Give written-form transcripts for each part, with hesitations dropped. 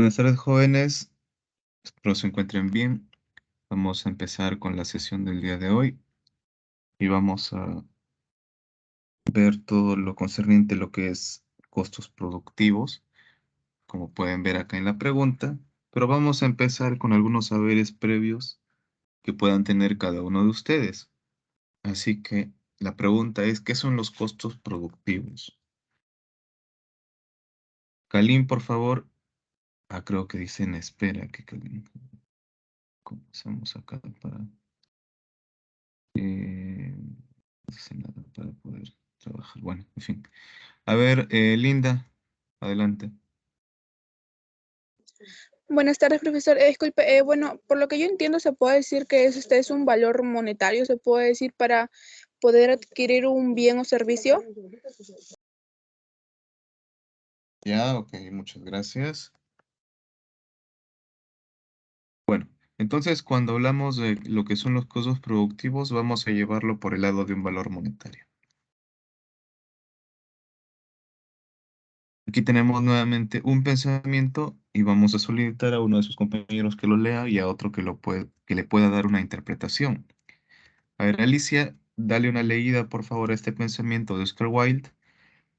Buenas tardes, jóvenes. Espero se encuentren bien. Vamos a empezar con la sesión del día de hoy y vamos a ver todo lo concerniente a lo que es costos productivos, como pueden ver acá en la pregunta, pero vamos a empezar con algunos saberes previos que puedan tener cada uno de ustedes. Así que la pregunta es, ¿qué son los costos productivos? Kalin, por favor. Creo que dicen espera que Kalin. Comenzamos acá para... Eh, no sé nada para poder trabajar. Bueno, en fin. A ver, Linda, adelante. Buenas tardes, profesor. Disculpe, bueno, por lo que yo entiendo, se puede decir que este es un valor monetario, se puede decir para poder adquirir un bien o servicio. Ya, ok, muchas gracias. Bueno, entonces cuando hablamos de lo que son los costos productivos, vamos a llevarlo por el lado de un valor monetario. Aquí tenemos nuevamente un pensamiento y vamos a solicitar a uno de sus compañeros que lo lea y a otro que le pueda dar una interpretación. A ver, Alicia, dale una leída, por favor, a este pensamiento de Oscar Wilde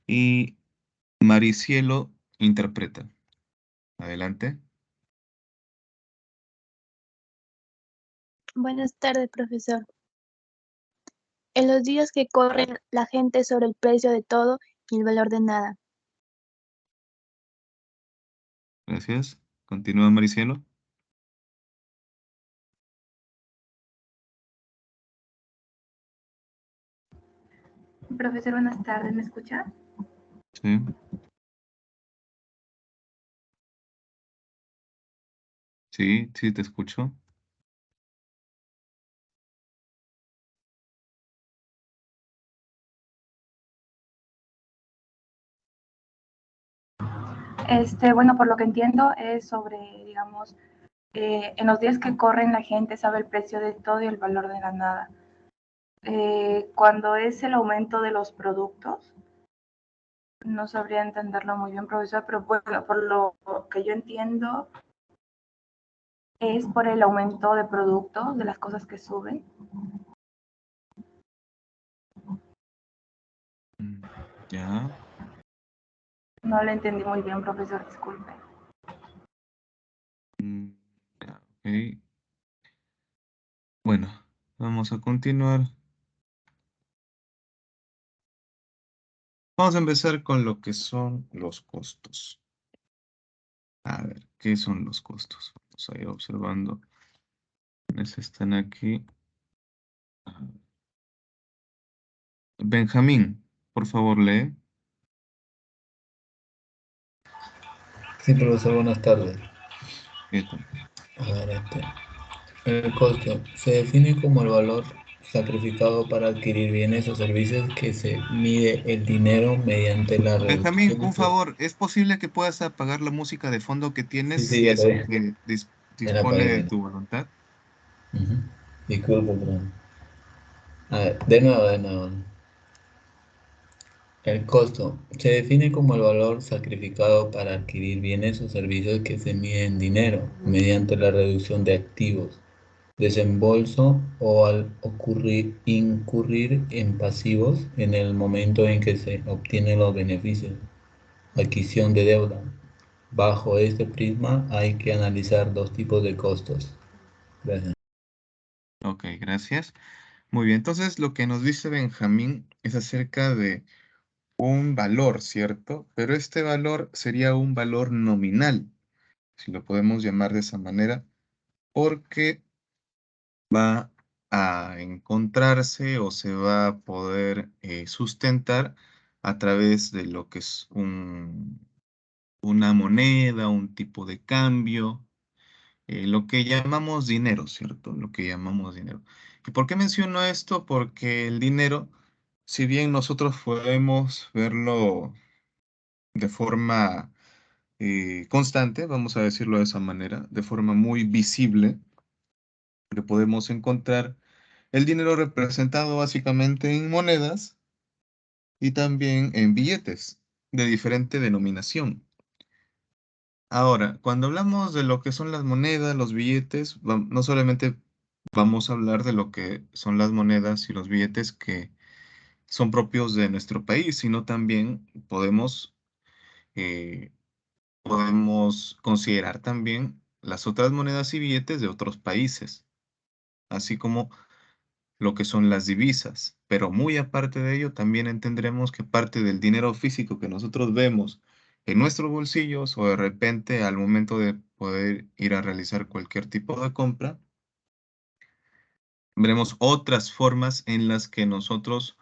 y Maricielo interpreta. Adelante. Buenas tardes, profesor. En los días que corren, la gente sobre el precio de todo y el valor de nada. Gracias. Continúa, Maricielo. Profesor, buenas tardes, ¿me escucha? Sí. Sí, sí, te escucho. Bueno, por lo que entiendo es sobre, digamos, en los días que corren la gente sabe el precio de todo y el valor de la nada. Cuando es el aumento de los productos, no sabría entenderlo muy bien, profesor, pero bueno, por lo que yo entiendo es por el aumento de productos, de las cosas que suben. Ya. No lo entendí muy bien, profesor, disculpe. Ya, ok. Bueno, vamos a continuar. Vamos a empezar con lo que son los costos. A ver, ¿qué son los costos? Vamos a ir observando. ¿Quiénes están aquí? Benjamín, por favor, lee. Sí, profesor, buenas tardes. ¿Qué tal? A ver, el costo se define como el valor sacrificado para adquirir bienes o servicios que se mide el dinero mediante la Benjamín, reducción un de... favor, ¿es posible que puedas apagar la música de fondo que tienes Sí, si ya es lo vi. que Ya la dispone apagué. de Ya. tu voluntad? Ujú. Disculpe, pero... A ver, de nuevo. El costo se define como el valor sacrificado para adquirir bienes o servicios que se mide en dinero mediante la reducción de activos, desembolso o al incurrir en pasivos en el momento en que se obtienen los beneficios, adquisición de deuda. Bajo este prisma hay que analizar dos tipos de costos. Gracias. Ok, gracias. Muy bien, entonces lo que nos dice Benjamín es acerca de un valor, ¿cierto? Pero este valor sería un valor nominal, si lo podemos llamar de esa manera, porque va a encontrarse o se va a poder sustentar a través de lo que es una moneda, un tipo de cambio, lo que llamamos dinero, ¿cierto? Lo que llamamos dinero. ¿Y por qué menciono esto? Porque el dinero, si bien nosotros podemos verlo de forma constante, vamos a decirlo de esa manera, de forma muy visible, que podemos encontrar el dinero representado básicamente en monedas y también en billetes de diferente denominación. Ahora, cuando hablamos de lo que son las monedas, los billetes, no solamente vamos a hablar de lo que son las monedas y los billetes que son propios de nuestro país, sino también eh, podemos considerar también las otras monedas y billetes de otros países, así como lo que son las divisas. Pero muy aparte de ello, también entenderemos que parte del dinero físico que nosotros vemos en nuestros bolsillos o de repente al momento de poder ir a realizar cualquier tipo de compra, veremos otras formas en las que nosotros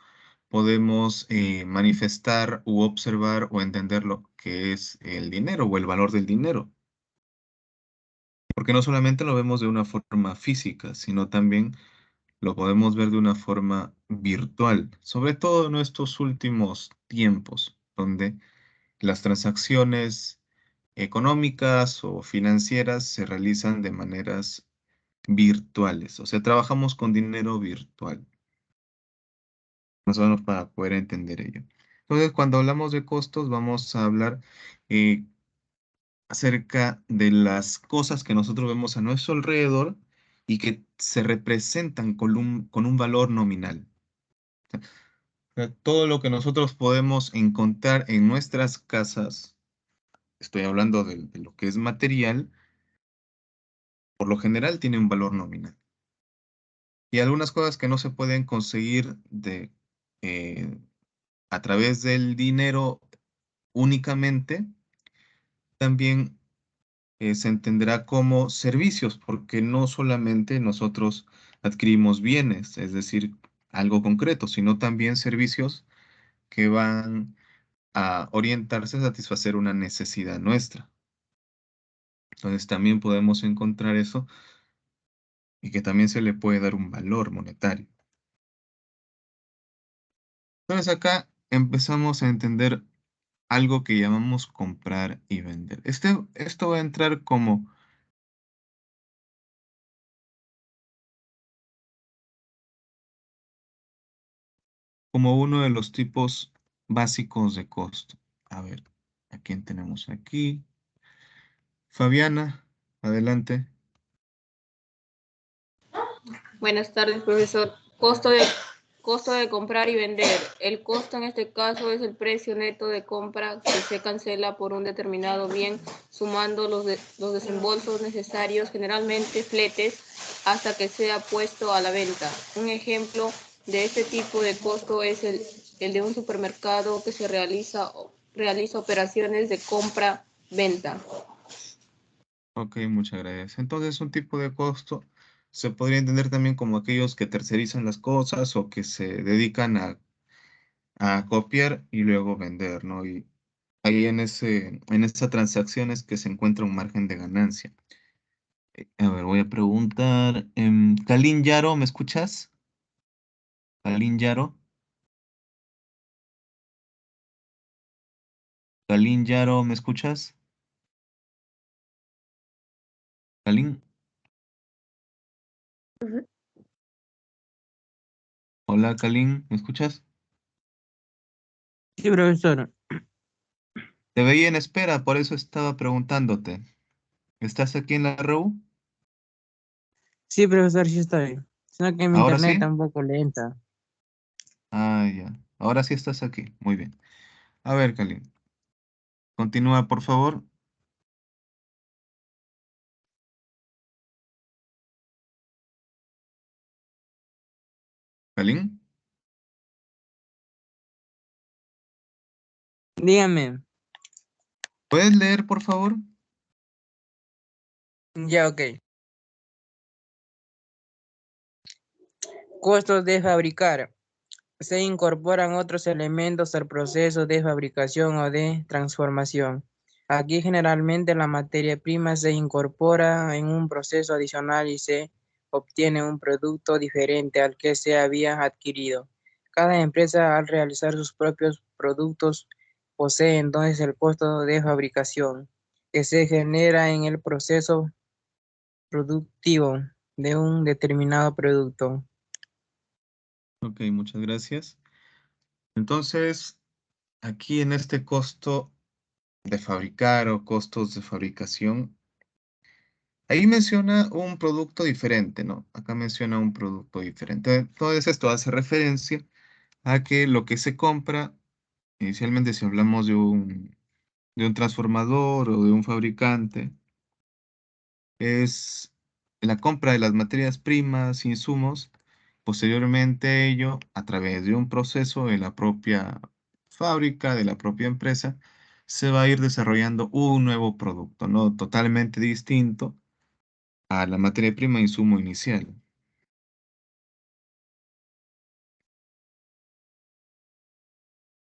podemos manifestar u observar o entender lo que es el dinero o el valor del dinero. Porque no solamente lo vemos de una forma física, sino también lo podemos ver de una forma virtual, sobre todo en estos últimos tiempos, donde las transacciones económicas o financieras se realizan de maneras virtuales, o sea, trabajamos con dinero virtual, más o menos para poder entender ello. Entonces, cuando hablamos de costos, vamos a hablar eh, acerca de las cosas que nosotros vemos a nuestro alrededor y que se representan con un valor nominal. O sea, todo lo que nosotros podemos encontrar en nuestras casas, estoy hablando de lo que es material, por lo general tiene un valor nominal. Y algunas cosas que no se pueden conseguir eh, a través del dinero únicamente, también se entenderá como servicios, porque no solamente nosotros adquirimos bienes, es decir, algo concreto, sino también servicios que van a orientarse a satisfacer una necesidad nuestra. Entonces también podemos encontrar eso y que también se le puede dar un valor monetario. Entonces acá empezamos a entender algo que llamamos comprar y vender. Esto va a entrar como uno de los tipos básicos de costo. A ver, ¿a quién tenemos aquí? Fabiana, adelante. Buenas tardes, profesor. Costo de comprar y vender. El costo en este caso es el precio neto de compra que se cancela por un determinado bien, sumando los desembolsos necesarios, generalmente fletes, hasta que sea puesto a la venta. Un ejemplo de este tipo de costo es el de un supermercado que se realiza operaciones de compra-venta. Ok, muchas gracias. Entonces, un tipo de costo se podría entender también como aquellos que tercerizan las cosas o que se dedican a copiar y luego vender, ¿no? Y ahí en esa transacción es que se encuentra un margen de ganancia. A ver, voy a preguntar. Kalin Yaro, ¿me escuchas? Kalin Yaro. Kalin Yaro, ¿me escuchas? Kalin. Hola, Kalin, ¿me escuchas? Sí, profesor. Te veía en espera, por eso estaba preguntándote. ¿Estás aquí en la RU? Sí, profesor, sí está bien. Sino que mi ¿Ahora internet sí? está un poco lenta. Ah, ya. Ahora sí estás aquí. Muy bien. A ver, Kalin. Continúa, por favor. Kalin. Dígame. ¿Puedes leer, por favor? Ya, ok. Costos de fabricar. Se incorporan otros elementos al proceso de fabricación o de transformación. Aquí generalmente la materia prima se incorpora en un proceso adicional y se obtiene un producto diferente al que se había adquirido. Cada empresa al realizar sus propios productos posee entonces el costo de fabricación que se genera en el proceso productivo de un determinado producto. Ok, muchas gracias. Entonces, aquí en este costo de fabricar o costos de fabricación, ahí menciona un producto diferente, ¿no? Acá menciona un producto diferente. Entonces esto hace referencia a que lo que se compra, inicialmente si hablamos de un transformador o de un fabricante, es la compra de las materias primas, insumos, posteriormente a ello, a través de un proceso de la propia fábrica, de la propia empresa, se va a ir desarrollando un nuevo producto, ¿no? Totalmente distinto a la materia prima insumo inicial.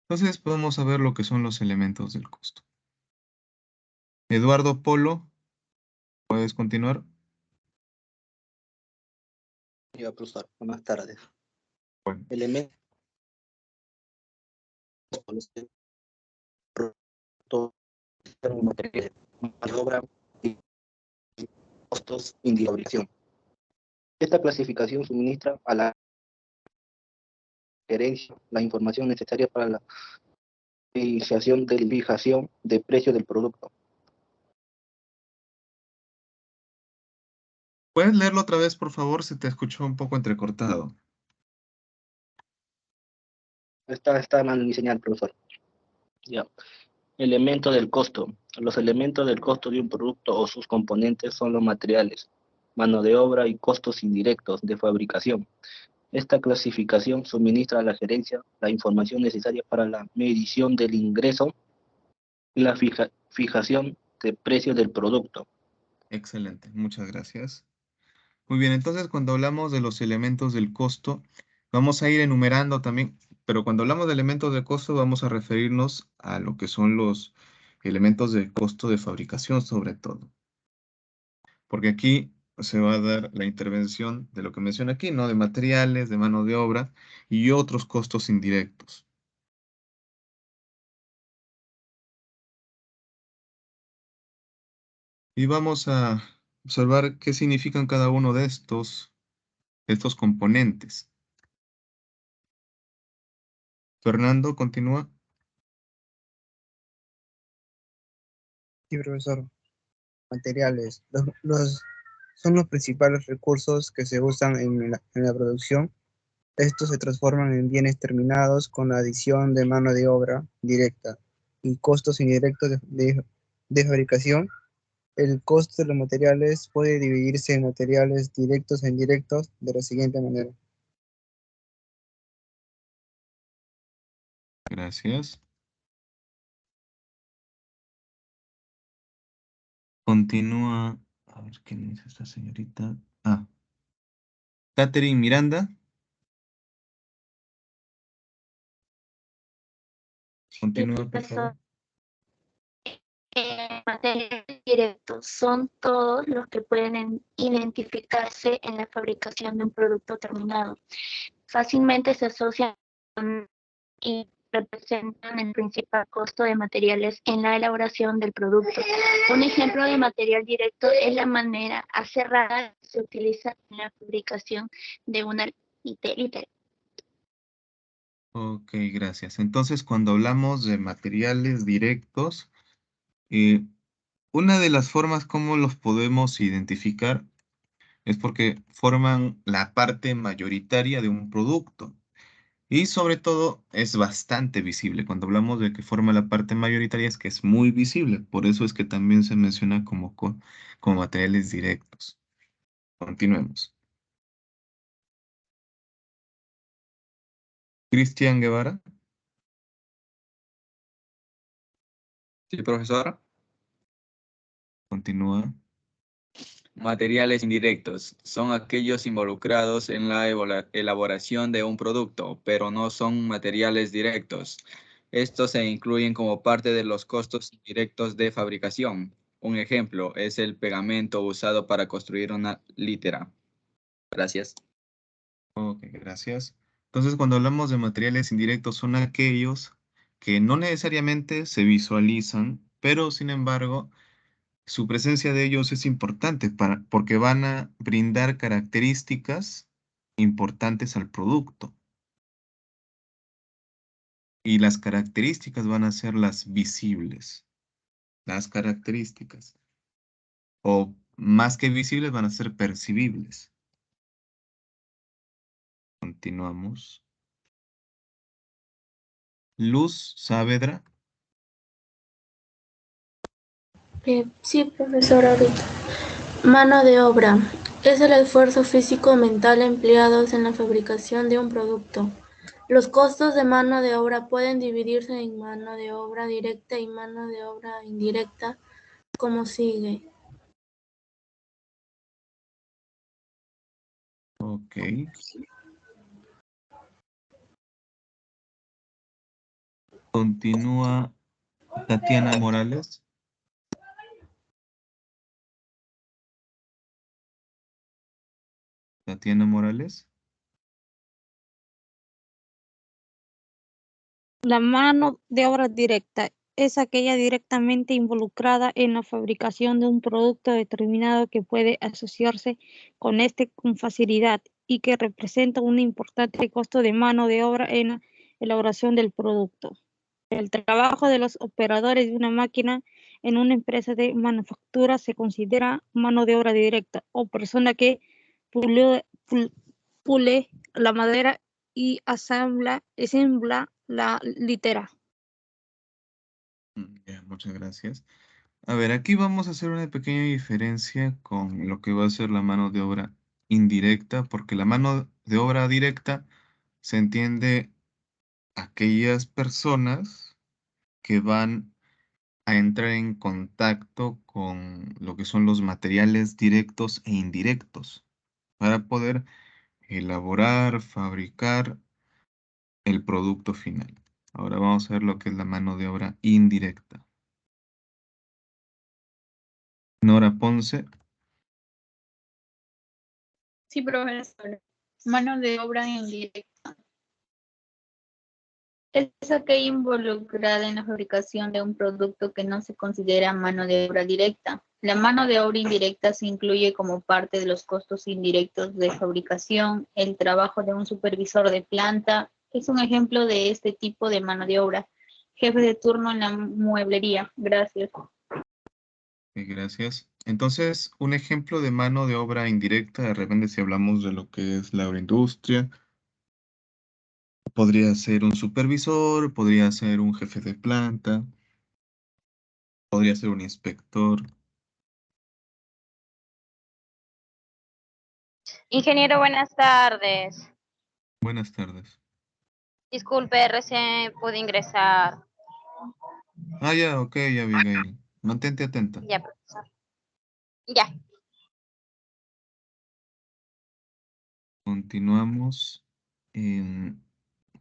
Entonces podemos saber lo que son los elementos del costo. Eduardo Polo, ¿puedes continuar? Ya, profesor, buenas tardes. Bueno. Elementos materiales, mano de obra y costos de fabricación. Esta clasificación suministra a la gerencia la información necesaria para la fijación de precio del producto. ¿Puedes leerlo otra vez, por favor? Se te escuchó un poco entrecortado. Está mal mi señal, profesor. Ya. Elemento del costo. Los elementos del costo de un producto o sus componentes son los materiales, mano de obra y costos indirectos de fabricación. Esta clasificación suministra a la gerencia la información necesaria para la medición del ingreso y la fijación de precio del producto. Excelente, muchas gracias. Muy bien, entonces cuando hablamos de los elementos del costo, vamos a ir enumerando también, pero cuando hablamos de elementos de costo vamos a referirnos a lo que son los elementos de costo de fabricación sobre todo. Porque aquí se va a dar la intervención de lo que menciona aquí, ¿no? De materiales, de mano de obra y otros costos indirectos. Y vamos a observar qué significan cada uno de estos componentes. Fernando, continúa. Sí, profesor. Materiales. Son los principales recursos que se usan en la producción. Estos se transforman en bienes terminados con la adición de mano de obra directa y costos indirectos de fabricación. El costo de los materiales puede dividirse en materiales directos e indirectos de la siguiente manera. Gracias. Continúa. A ver, ¿qué dice esta señorita? Ah. Catherine Miranda. Continúa, por favor. Materiales directos son todos los que pueden identificarse en la fabricación de un producto terminado. Fácilmente se asocian y representan el principal costo de materiales en la elaboración del producto. Un ejemplo de material directo es la manera aserrada que se utiliza en la fabricación de una litera. Ok, gracias. Entonces, cuando hablamos de materiales directos, una de las formas como los podemos identificar es porque forman la parte mayoritaria de un producto. Y sobre todo es bastante visible. Cuando hablamos de que forma la parte mayoritaria es que es muy visible. Por eso es que también se menciona como materiales directos. Continuemos. Cristian Guevara. Sí, profesor. Continúa. Materiales indirectos son aquellos involucrados en la elaboración de un producto, pero no son materiales directos. Estos se incluyen como parte de los costos indirectos de fabricación. Un ejemplo es el pegamento usado para construir una litera. Gracias. Ok, gracias. Entonces, cuando hablamos de materiales indirectos, son aquellos que no necesariamente se visualizan, pero sin embargo, su presencia de ellos es importante porque van a brindar características importantes al producto. Y las características van a ser las visibles. las características. O más que visibles van a ser percibibles. Continuamos. Luz Saavedra. Sí, profesor, ahorita. Mano de obra. Es el esfuerzo físico-mental empleados en la fabricación de un producto. Los costos de mano de obra pueden dividirse en mano de obra directa y mano de obra indirecta, como sigue. Ok. Continúa Tatiana Morales. Tatiana Morales. La mano de obra directa es aquella directamente involucrada en la fabricación de un producto determinado que puede asociarse con este con facilidad y que representa un importante costo de mano de obra en la elaboración del producto. El trabajo de los operadores de una máquina en una empresa de manufactura se considera mano de obra directa o persona que pule la madera y ensambla la litera. Ya, muchas gracias. A ver, aquí vamos a hacer una pequeña diferencia con lo que va a ser la mano de obra indirecta, porque la mano de obra directa se entiende aquellas personas que van a entrar en contacto con lo que son los materiales directos e indirectos para poder elaborar, fabricar el producto final. Ahora vamos a ver lo que es la mano de obra indirecta. Nora Ponce. Sí, profesor. Mano de obra indirecta. Es aquella involucrada en la fabricación de un producto que no se considera mano de obra directa. La mano de obra indirecta se incluye como parte de los costos indirectos de fabricación. El trabajo de un supervisor de planta es un ejemplo de este tipo de mano de obra. Jefe de turno en la mueblería. Gracias. Gracias. Entonces, un ejemplo de mano de obra indirecta, de repente si hablamos de lo que es la agroindustria, podría ser un supervisor, podría ser un jefe de planta, podría ser un inspector. Ingeniero, buenas tardes. Buenas tardes. Disculpe, recién pude ingresar. Ah, ya, ok, Abigail. Mantente atenta. Ya, profesor. Ya. Continuamos.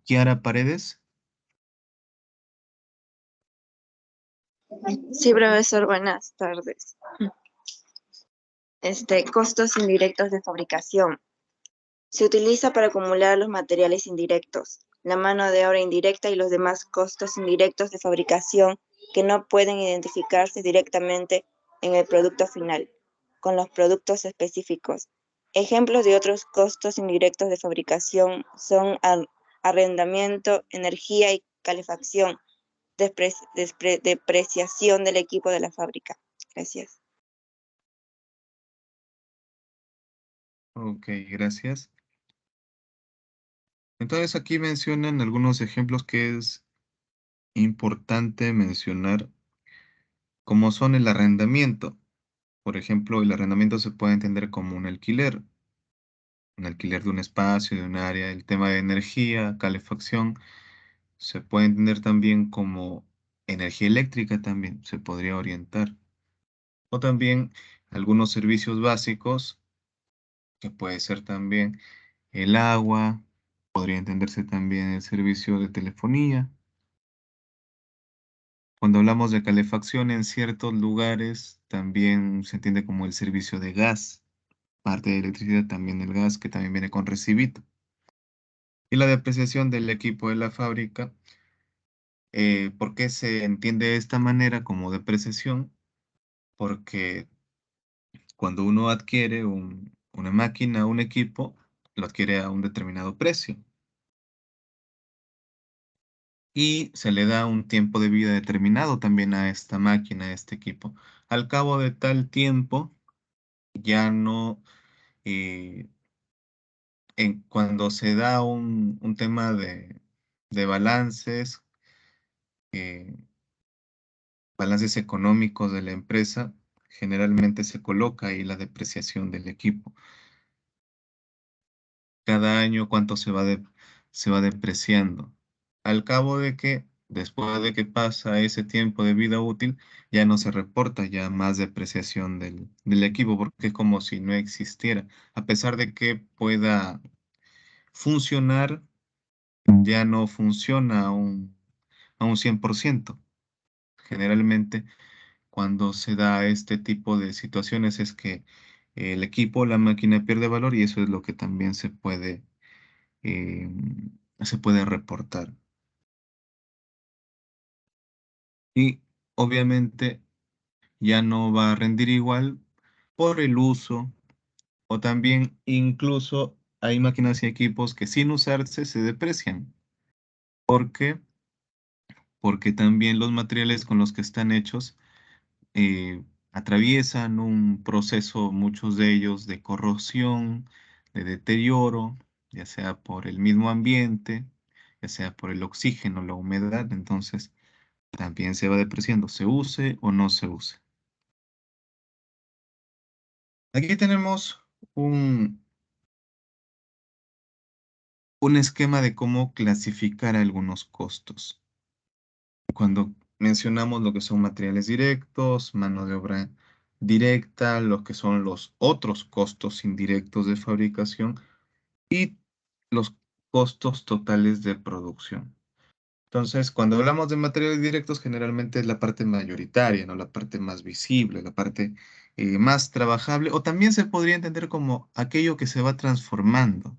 Kiara Paredes. Sí, profesor, buenas tardes. Costos indirectos de fabricación. Se utiliza para acumular los materiales indirectos, la mano de obra indirecta y los demás costos indirectos de fabricación que no pueden identificarse directamente en el producto final, con los productos específicos. Ejemplos de otros costos indirectos de fabricación son arrendamiento, energía y calefacción, depreciación del equipo de la fábrica. Gracias. Ok, gracias. Entonces aquí mencionan algunos ejemplos que es importante mencionar, como son el arrendamiento. Por ejemplo, el arrendamiento se puede entender como un alquiler de un espacio, de un área. El tema de energía, calefacción, se puede entender también como energía eléctrica también, se podría orientar. O también algunos servicios básicos, que puede ser también el agua, podría entenderse también el servicio de telefonía. Cuando hablamos de calefacción en ciertos lugares, también se entiende como el servicio de gas, parte de electricidad, también el gas, que también viene con recibito. Y la depreciación del equipo de la fábrica, ¿por qué se entiende de esta manera como depreciación? Porque cuando uno adquiere una máquina, un equipo, lo adquiere a un determinado precio. y se le da un tiempo de vida determinado también a esta máquina, a este equipo. Al cabo de tal tiempo, ya no, cuando se da un tema de balances, eh, balances económicos de la empresa, generalmente se coloca ahí la depreciación del equipo. Cada año cuánto se va depreciando. Al cabo de que, después de que pasa ese tiempo de vida útil, ya no se reporta ya más depreciación del equipo, porque es como si no existiera. A pesar de que pueda funcionar, ya no funciona a un 100%. Generalmente, cuando se da este tipo de situaciones es que el equipo, la máquina pierde valor y eso es lo que también eh, se puede reportar. Y obviamente ya no va a rendir igual por el uso o también incluso hay máquinas y equipos que sin usarse se deprecian. ¿Por qué? Porque también los materiales con los que están hechos atraviesan un proceso, muchos de ellos, de corrosión, de deterioro, ya sea por el mismo ambiente, ya sea por el oxígeno, la humedad, entonces también se va depreciando, se use o no se use. Aquí tenemos un esquema de cómo clasificar algunos costos. Cuando mencionamos lo que son materiales directos, mano de obra directa, lo que son los otros costos indirectos de fabricación y los costos totales de producción. Entonces, cuando hablamos de materiales directos, generalmente es la parte mayoritaria, ¿no? La parte más visible, la parte más trabajable, o también se podría entender como aquello que se va transformando.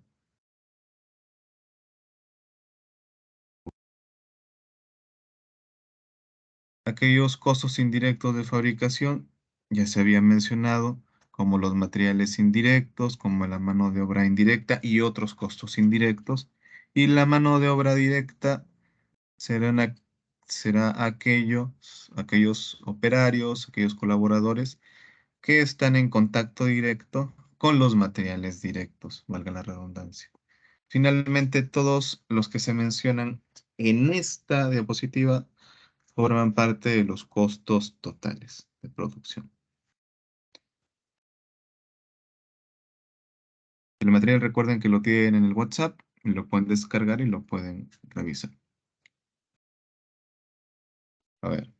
Aquellos costos indirectos de fabricación, ya se había mencionado, como los materiales indirectos, como la mano de obra indirecta y otros costos indirectos. Y la mano de obra directa será aquellos operarios, aquellos colaboradores que están en contacto directo con los materiales directos, valga la redundancia. Finalmente, todos los que se mencionan en esta diapositiva forman parte de los costos totales de producción. El material recuerden que lo tienen en el WhatsApp, lo pueden descargar y lo pueden revisar. A ver.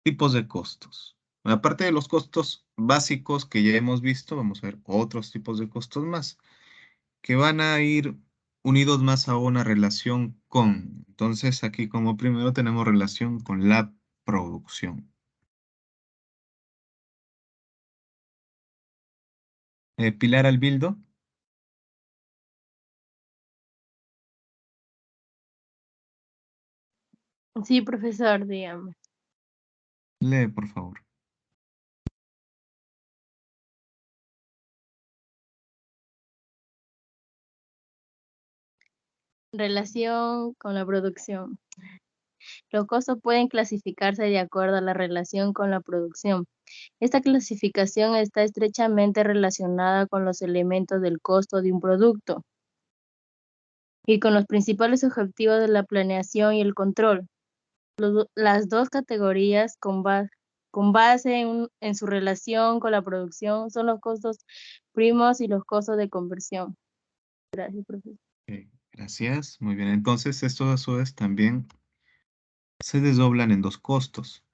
Tipos de costos. Aparte de los costos básicos que ya hemos visto, vamos a ver otros tipos de costos más, que van a ir unidos más a una relación con. Entonces, aquí como primero tenemos relación con la producción. Pilar Albildo. Sí, profesor, dígame. Lee, por favor. Relación con la producción. Los costos pueden clasificarse de acuerdo a la relación con la producción. Esta clasificación está estrechamente relacionada con los elementos del costo de un producto y con los principales objetivos de la planeación y el control. Las dos categorías con base en su relación con la producción son los costos primos y los costos de conversión. Gracias, profesor. Gracias, muy bien. Entonces, estos a su vez también se desdoblan en dos costos.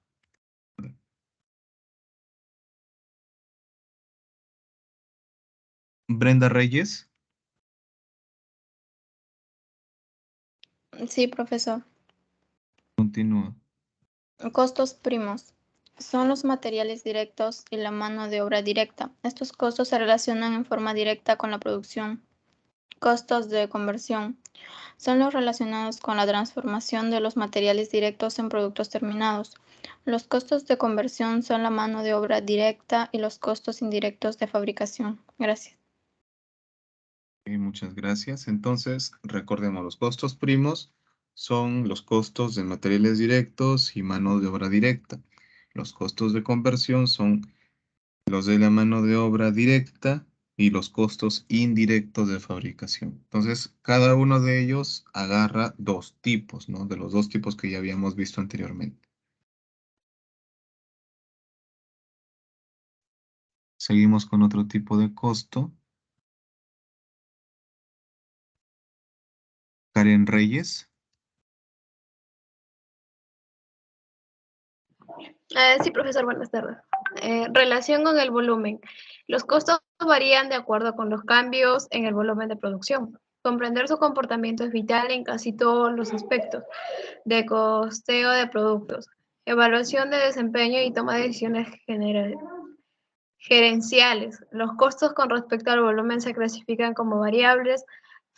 Brenda Reyes. Sí, profesor. Continúa. Costos primos. Son los materiales directos y la mano de obra directa. Estos costos se relacionan en forma directa con la producción. Costos de conversión. Son los relacionados con la transformación de los materiales directos en productos terminados. Los costos de conversión son la mano de obra directa y los costos indirectos de fabricación. Gracias. Muchas gracias. Entonces, recordemos, los costos primos son los costos de materiales directos y mano de obra directa. Los costos de conversión son los de la mano de obra directa y los costos indirectos de fabricación. Entonces, cada uno de ellos agarra dos tipos, ¿no? De los dos tipos que ya habíamos visto anteriormente. Seguimos con otro tipo de costo. Karen Reyes. Sí, profesor, buenas tardes. Relación con el volumen. Los costos varían de acuerdo con los cambios en el volumen de producción. Comprender su comportamiento es vital en casi todos los aspectos de costeo de productos, evaluación de desempeño y toma de decisiones gerenciales. Los costos con respecto al volumen se clasifican como variables,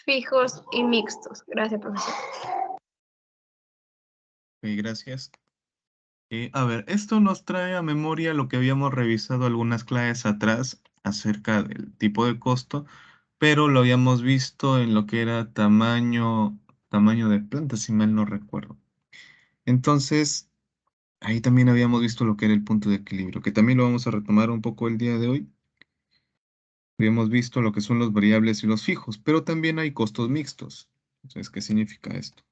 fijos y mixtos. Gracias, profesor. Gracias. A ver, esto nos trae a memoria lo que habíamos revisado algunas clases atrás acerca del tipo de costo, pero lo habíamos visto en lo que era tamaño de planta, si mal no recuerdo. Entonces, ahí también habíamos visto lo que era el punto de equilibrio, que también lo vamos a retomar un poco el día de hoy. Habíamos visto lo que son los variables y los fijos, pero también hay costos mixtos. Entonces, ¿qué significa esto?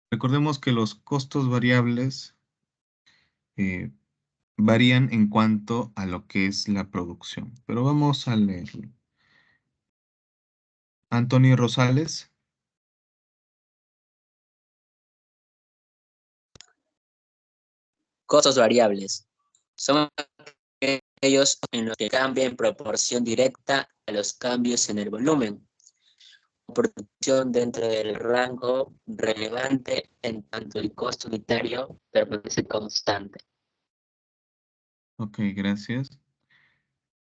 Recordemos que los costos variables varían en cuanto a lo que es la producción, pero vamos a leerlo. Anthony Rosales. Costos variables son aquellos en los que cambia en proporción directa a los cambios en el volumen. Producción dentro del rango relevante en tanto el costo unitario permanece constante. Ok, gracias.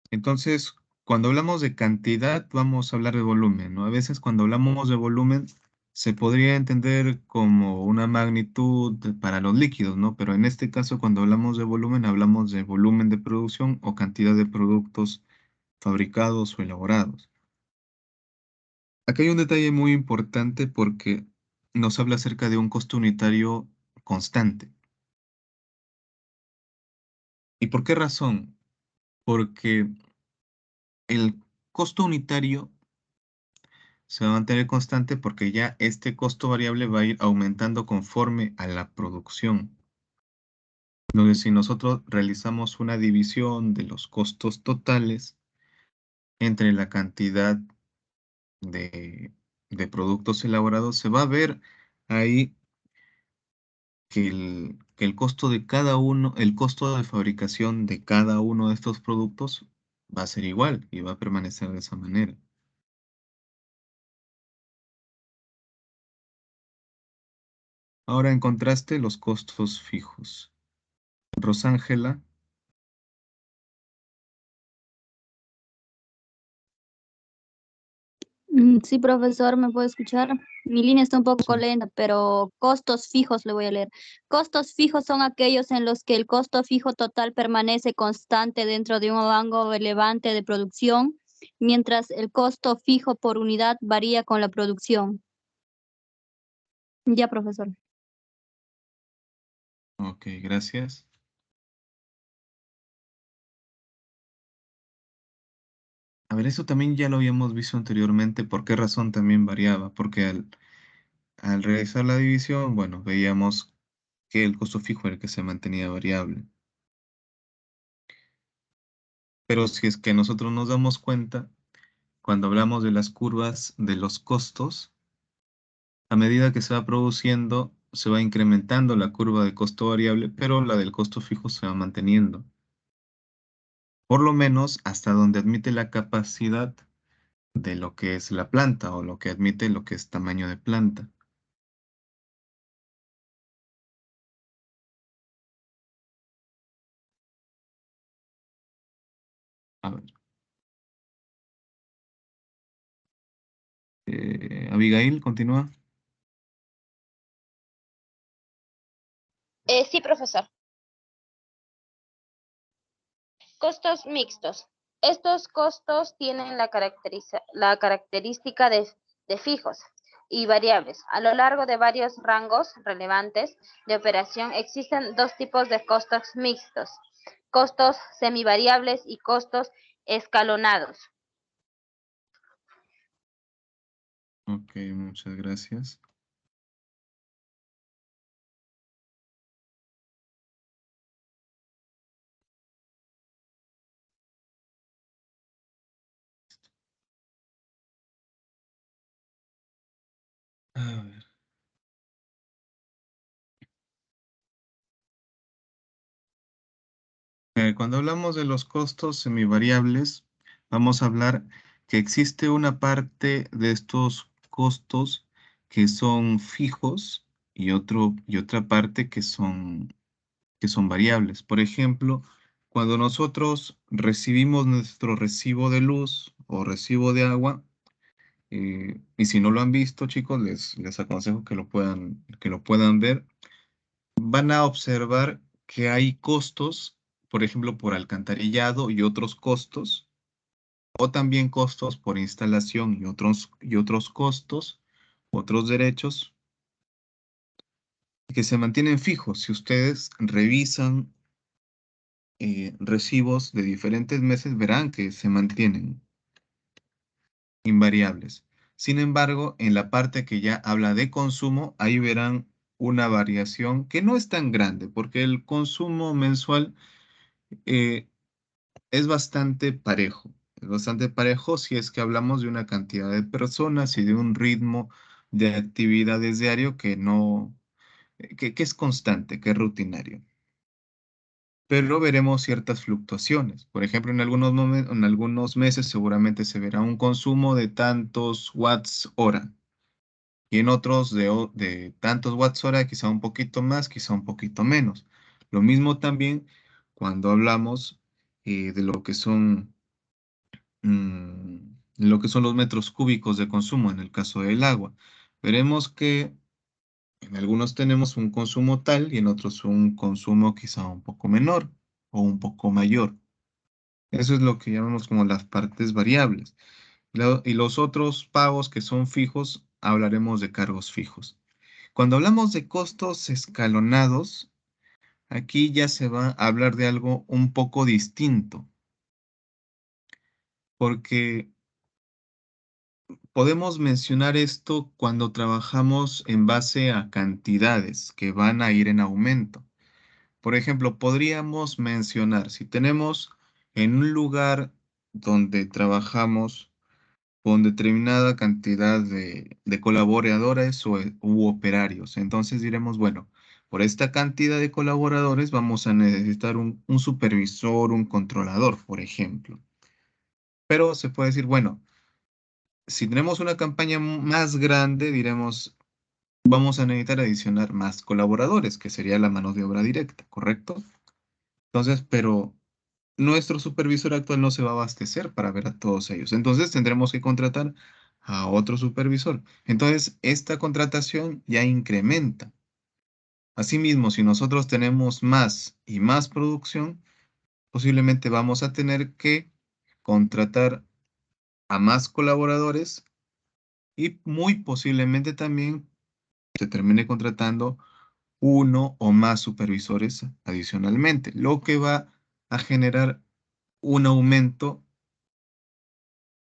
Entonces, cuando hablamos de cantidad, vamos a hablar de volumen, ¿no? A veces cuando hablamos de volumen, se podría entender como una magnitud para los líquidos, ¿no? Pero en este caso, cuando hablamos de volumen de producción o cantidad de productos fabricados o elaborados. Aquí hay un detalle muy importante porque nos habla acerca de un costo unitario constante. ¿Y por qué razón? Porque el costo unitario se va a mantener constante porque ya este costo variable va a ir aumentando conforme a la producción. Entonces, si nosotros realizamos una división de los costos totales entre la cantidad de, de productos elaborados, se va a ver ahí que el costo de cada uno, el costo de fabricación de cada uno de estos productos va a ser igual y va a permanecer de esa manera. Ahora en contraste, los costos fijos. Rosángela. Sí, profesor, ¿me puede escuchar? Mi línea está un poco lenta, pero costos fijos le voy a leer. Costos fijos son aquellos en los que el costo fijo total permanece constante dentro de un rango relevante de producción, mientras el costo fijo por unidad varía con la producción. Ya, profesor. Ok, gracias. A ver, eso también ya lo habíamos visto anteriormente. ¿Por qué razón también variaba? Porque al realizar la división, bueno, veíamos que el costo fijo era el que se mantenía variable. Pero si es que nosotros nos damos cuenta, cuando hablamos de las curvas de los costos, a medida que se va produciendo, se va incrementando la curva de costo variable, pero la del costo fijo se va manteniendo. Por lo menos hasta donde admite la capacidad de lo que es la planta o lo que admite lo que es tamaño de planta. A ver. Abigail, continúa. Sí, profesor. Costos mixtos. Estos costos tienen la característica de fijos y variables. A lo largo de varios rangos relevantes de operación existen dos tipos de costos mixtos: costos semivariables y costos escalonados. Ok, muchas gracias. A ver. Cuando hablamos de los costos semivariables, vamos a hablar que existe una parte de estos costos que son fijos y otra parte que son variables. Por ejemplo, cuando nosotros recibimos nuestro recibo de luz o recibo de agua, y si no lo han visto, chicos, les aconsejo que lo puedan ver. Van a observar que hay costos, por ejemplo, por alcantarillado y otros costos, o también costos por instalación y otros costos, otros derechos que se mantienen fijos. Si ustedes revisan recibos de diferentes meses, verán que se mantienen invariables. Sin embargo, en la parte que ya habla de consumo, ahí verán una variación que no es tan grande, porque el consumo mensual eh, es bastante parejo. Es bastante parejo si es que hablamos de una cantidad de personas y de un ritmo de actividades diario que no, que es constante, que es rutinario. Pero veremos ciertas fluctuaciones. Por ejemplo, en algunos meses seguramente se verá un consumo de tantos watts hora y en otros de tantos watts hora, quizá un poquito más, quizá un poquito menos. Lo mismo también cuando hablamos de lo que son los metros cúbicos de consumo en el caso del agua. Veremos que en algunos tenemos un consumo tal y en otros un consumo quizá un poco menor o un poco mayor. Eso es lo que llamamos como las partes variables. Y los otros pagos que son fijos, hablaremos de cargos fijos. Cuando hablamos de costos escalonados, aquí ya se va a hablar de algo un poco distinto, porque podemos mencionar esto cuando trabajamos en base a cantidades que van a ir en aumento. Por ejemplo, podríamos mencionar, si tenemos en un lugar donde trabajamos con determinada cantidad de colaboradores u operarios, entonces diremos, bueno, por esta cantidad de colaboradores vamos a necesitar un supervisor, un controlador, por ejemplo. Pero se puede decir, bueno, si tenemos una campaña más grande, diremos, vamos a necesitar adicionar más colaboradores, que sería la mano de obra directa, ¿correcto? Entonces, pero nuestro supervisor actual no se va a abastecer para ver a todos ellos. Entonces, tendremos que contratar a otro supervisor. Entonces, esta contratación ya incrementa. Asimismo, si nosotros tenemos más y más producción, posiblemente vamos a tener que contratar a más colaboradores y muy posiblemente también se termine contratando uno o más supervisores adicionalmente, lo que va a generar un aumento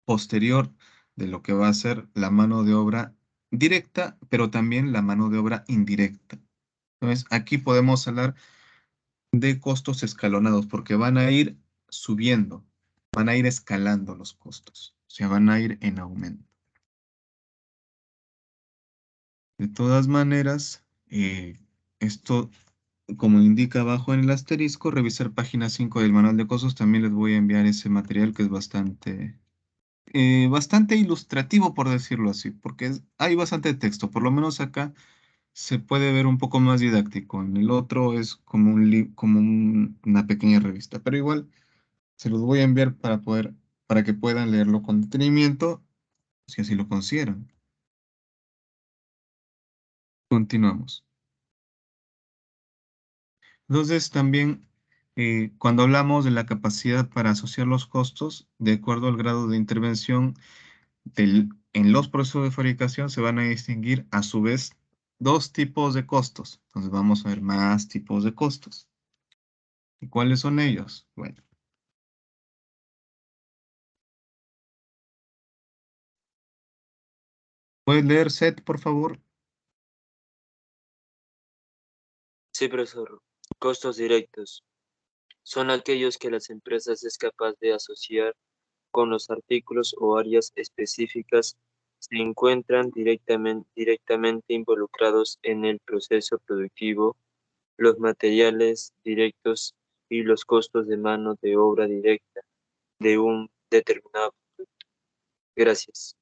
posterior de lo que va a ser la mano de obra directa, pero también la mano de obra indirecta. Entonces, aquí podemos hablar de costos escalonados porque van a ir subiendo, van a ir escalando los costos, o sea, van a ir en aumento. De todas maneras, esto, como indica abajo en el asterisco, revisar página 5 del manual de costos, también les voy a enviar ese material que es bastante ilustrativo, por decirlo así, porque hay bastante texto, por lo menos acá se puede ver un poco más didáctico, en el otro es como una pequeña revista, pero igual se los voy a enviar para que puedan leerlo con detenimiento, si así lo consideran. Continuamos. Entonces también Cuando hablamos de la capacidad para asociar los costos, de acuerdo al grado de intervención en los procesos de fabricación, se van a distinguir a su vez dos tipos de costos. Entonces vamos a ver más tipos de costos. ¿Y cuáles son ellos? Bueno. ¿Puedes leer Seth, por favor? Sí, profesor. Costos directos son aquellos que las empresas es capaz de asociar con los artículos o áreas específicas se encuentran directamente involucrados en el proceso productivo, los materiales directos y los costos de mano de obra directa de un determinado producto. Gracias.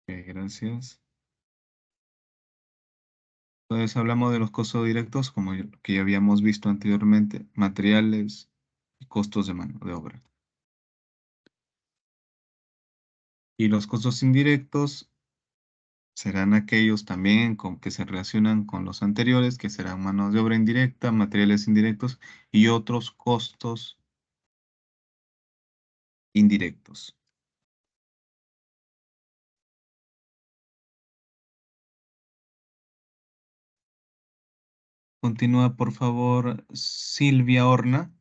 Gracias. Entonces hablamos de los costos directos, como que ya habíamos visto anteriormente, materiales y costos de mano de obra. Y los costos indirectos serán aquellos también que se relacionan con los anteriores, que serán mano de obra indirecta, materiales indirectos y otros costos indirectos. Continúa, por favor, Silvia Horna.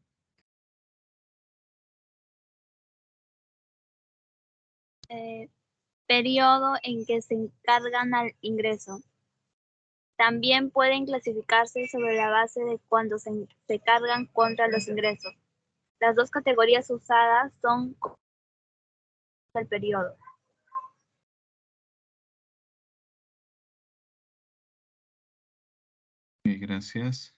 Periodo en que se encargan al ingreso. También pueden clasificarse sobre la base de cuando se cargan contra los ingresos. Las dos categorías usadas son el periodo. Gracias.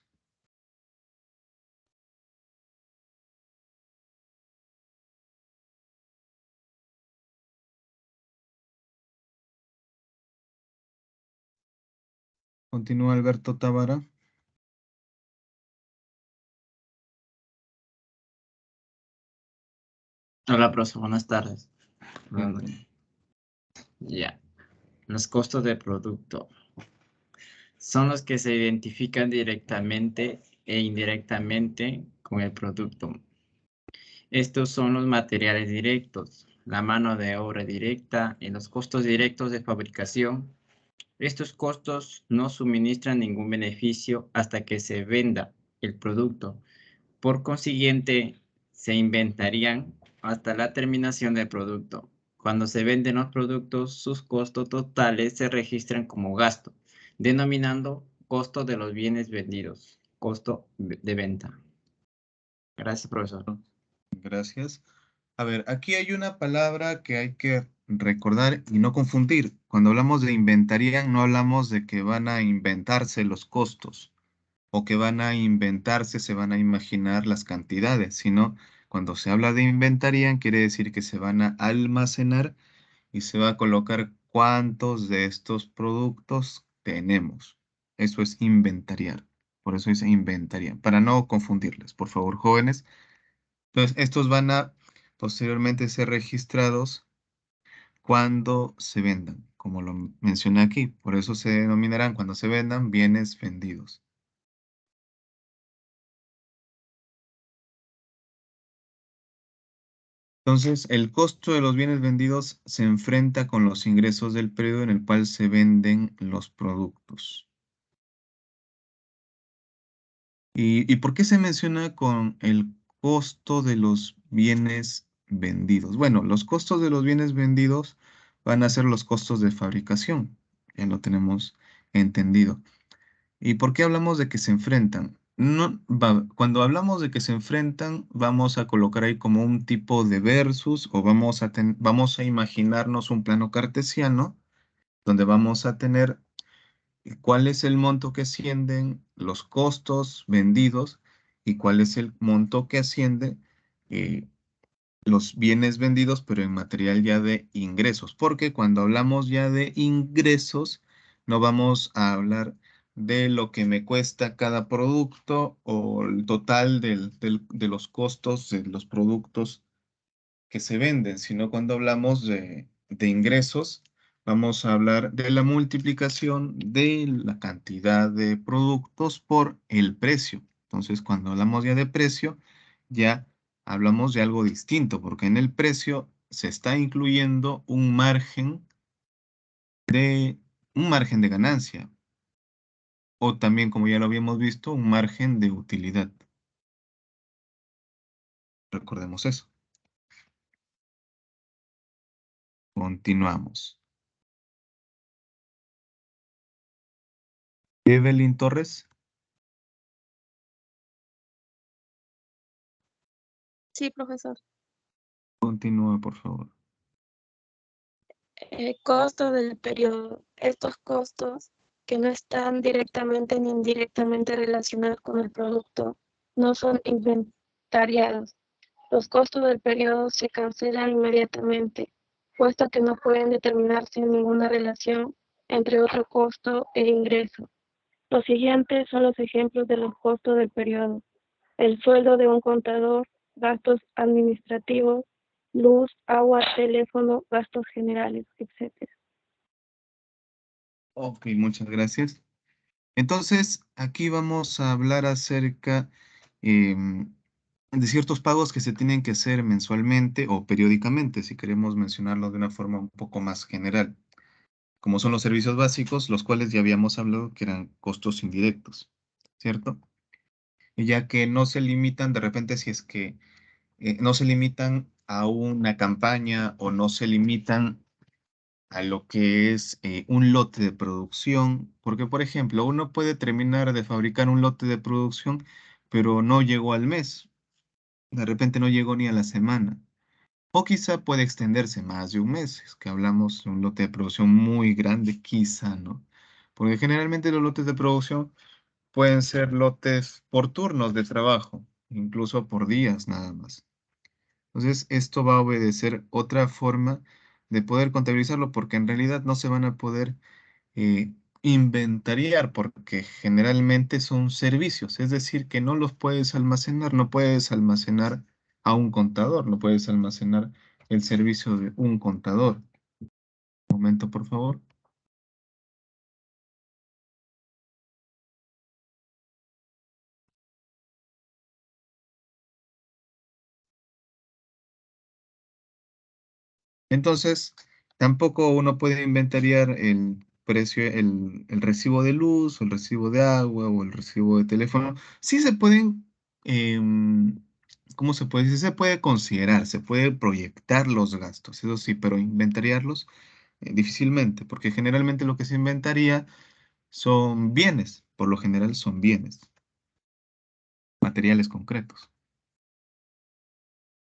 Continúa Alberto Tábara. Hola, profesor, buenas tardes. Ya. Los costos de producto son los que se identifican directamente e indirectamente con el producto. Estos son los materiales directos, la mano de obra directa y los costos directos de fabricación. Estos costos no suministran ningún beneficio hasta que se venda el producto. Por consiguiente, se inventarían hasta la terminación del producto. Cuando se venden los productos, sus costos totales se registran como gasto, denominando costo de los bienes vendidos, costo de venta. Gracias, profesor. Gracias. A ver, aquí hay una palabra que hay que recordar y no confundir. Cuando hablamos de inventarían, no hablamos de que van a inventarse los costos o que van a inventarse, se van a imaginar las cantidades, sino cuando se habla de inventarían, quiere decir que se van a almacenar y se va a colocar cuántos de estos productos tenemos. Eso es inventariar. Por eso es inventarían, para no confundirles, por favor, jóvenes. Entonces, estos van a posteriormente ser registrados cuando se vendan, como lo mencioné aquí. Por eso se denominarán cuando se vendan bienes vendidos. Entonces, el costo de los bienes vendidos se enfrenta con los ingresos del periodo en el cual se venden los productos. ¿Y por qué se menciona con el costo de los bienes vendidos? Bueno, los costos de los bienes vendidos van a ser los costos de fabricación. Ya lo tenemos entendido. ¿Y por qué hablamos de que se enfrentan? No, cuando hablamos de que se enfrentan, vamos a colocar ahí como un tipo de versus o vamos a imaginarnos un plano cartesiano donde vamos a tener cuál es el monto que ascienden los costos vendidos y cuál es el monto que asciende eh, los bienes vendidos, pero en material ya de ingresos. Porque cuando hablamos ya de ingresos, no vamos a hablar de lo que me cuesta cada producto o el total de los costos de los productos que se venden, sino cuando hablamos de ingresos, vamos a hablar de la multiplicación de la cantidad de productos por el precio. Entonces, cuando hablamos ya de precio, ya hablamos de algo distinto, porque en el precio se está incluyendo un margen de ganancia, o también, como ya lo habíamos visto, un margen de utilidad. Recordemos eso. Continuamos. Evelyn Torres. Sí, profesor. Continúa, por favor. Costo del periodo. Estos costos que no están directamente ni indirectamente relacionados con el producto no son inventariados. Los costos del periodo se cancelan inmediatamente, puesto que no pueden determinarse en ninguna relación entre otro costo e ingreso. Los siguientes son los ejemplos de los costos del periodo: el sueldo de un contador, gastos administrativos, luz, agua, teléfono, gastos generales, etc. Ok, muchas gracias. Entonces, aquí vamos a hablar acerca de ciertos pagos que se tienen que hacer mensualmente o periódicamente, si queremos mencionarlo de una forma un poco más general, como son los servicios básicos, los cuales ya habíamos hablado que eran costos indirectos, ¿cierto? Y ya que no se limitan, de repente, si es que no se limitan a una campaña o no se limitan a lo que es un lote de producción, porque por ejemplo, uno puede terminar de fabricar un lote de producción, pero no llegó al mes, de repente no llegó ni a la semana, o quizá puede extenderse más de un mes, es que hablamos de un lote de producción muy grande, quizá, ¿no? Porque generalmente los lotes de producción pueden ser lotes por turnos de trabajo, incluso por días nada más. Entonces, esto va a obedecer otra forma de poder contabilizarlo, porque en realidad no se van a poder eh, inventariar, porque generalmente son servicios, es decir, que no los puedes almacenar, no puedes almacenar a un contador, no puedes almacenar el servicio de un contador. Un momento, por favor. Entonces, tampoco uno puede inventariar el precio, el recibo de luz, o el recibo de agua, o el recibo de teléfono. Sí se pueden, ¿cómo se puede decir? Se puede considerar, se puede proyectar los gastos, eso sí, pero inventariarlos difícilmente, porque generalmente lo que se inventaría son bienes, por lo general son bienes, materiales concretos.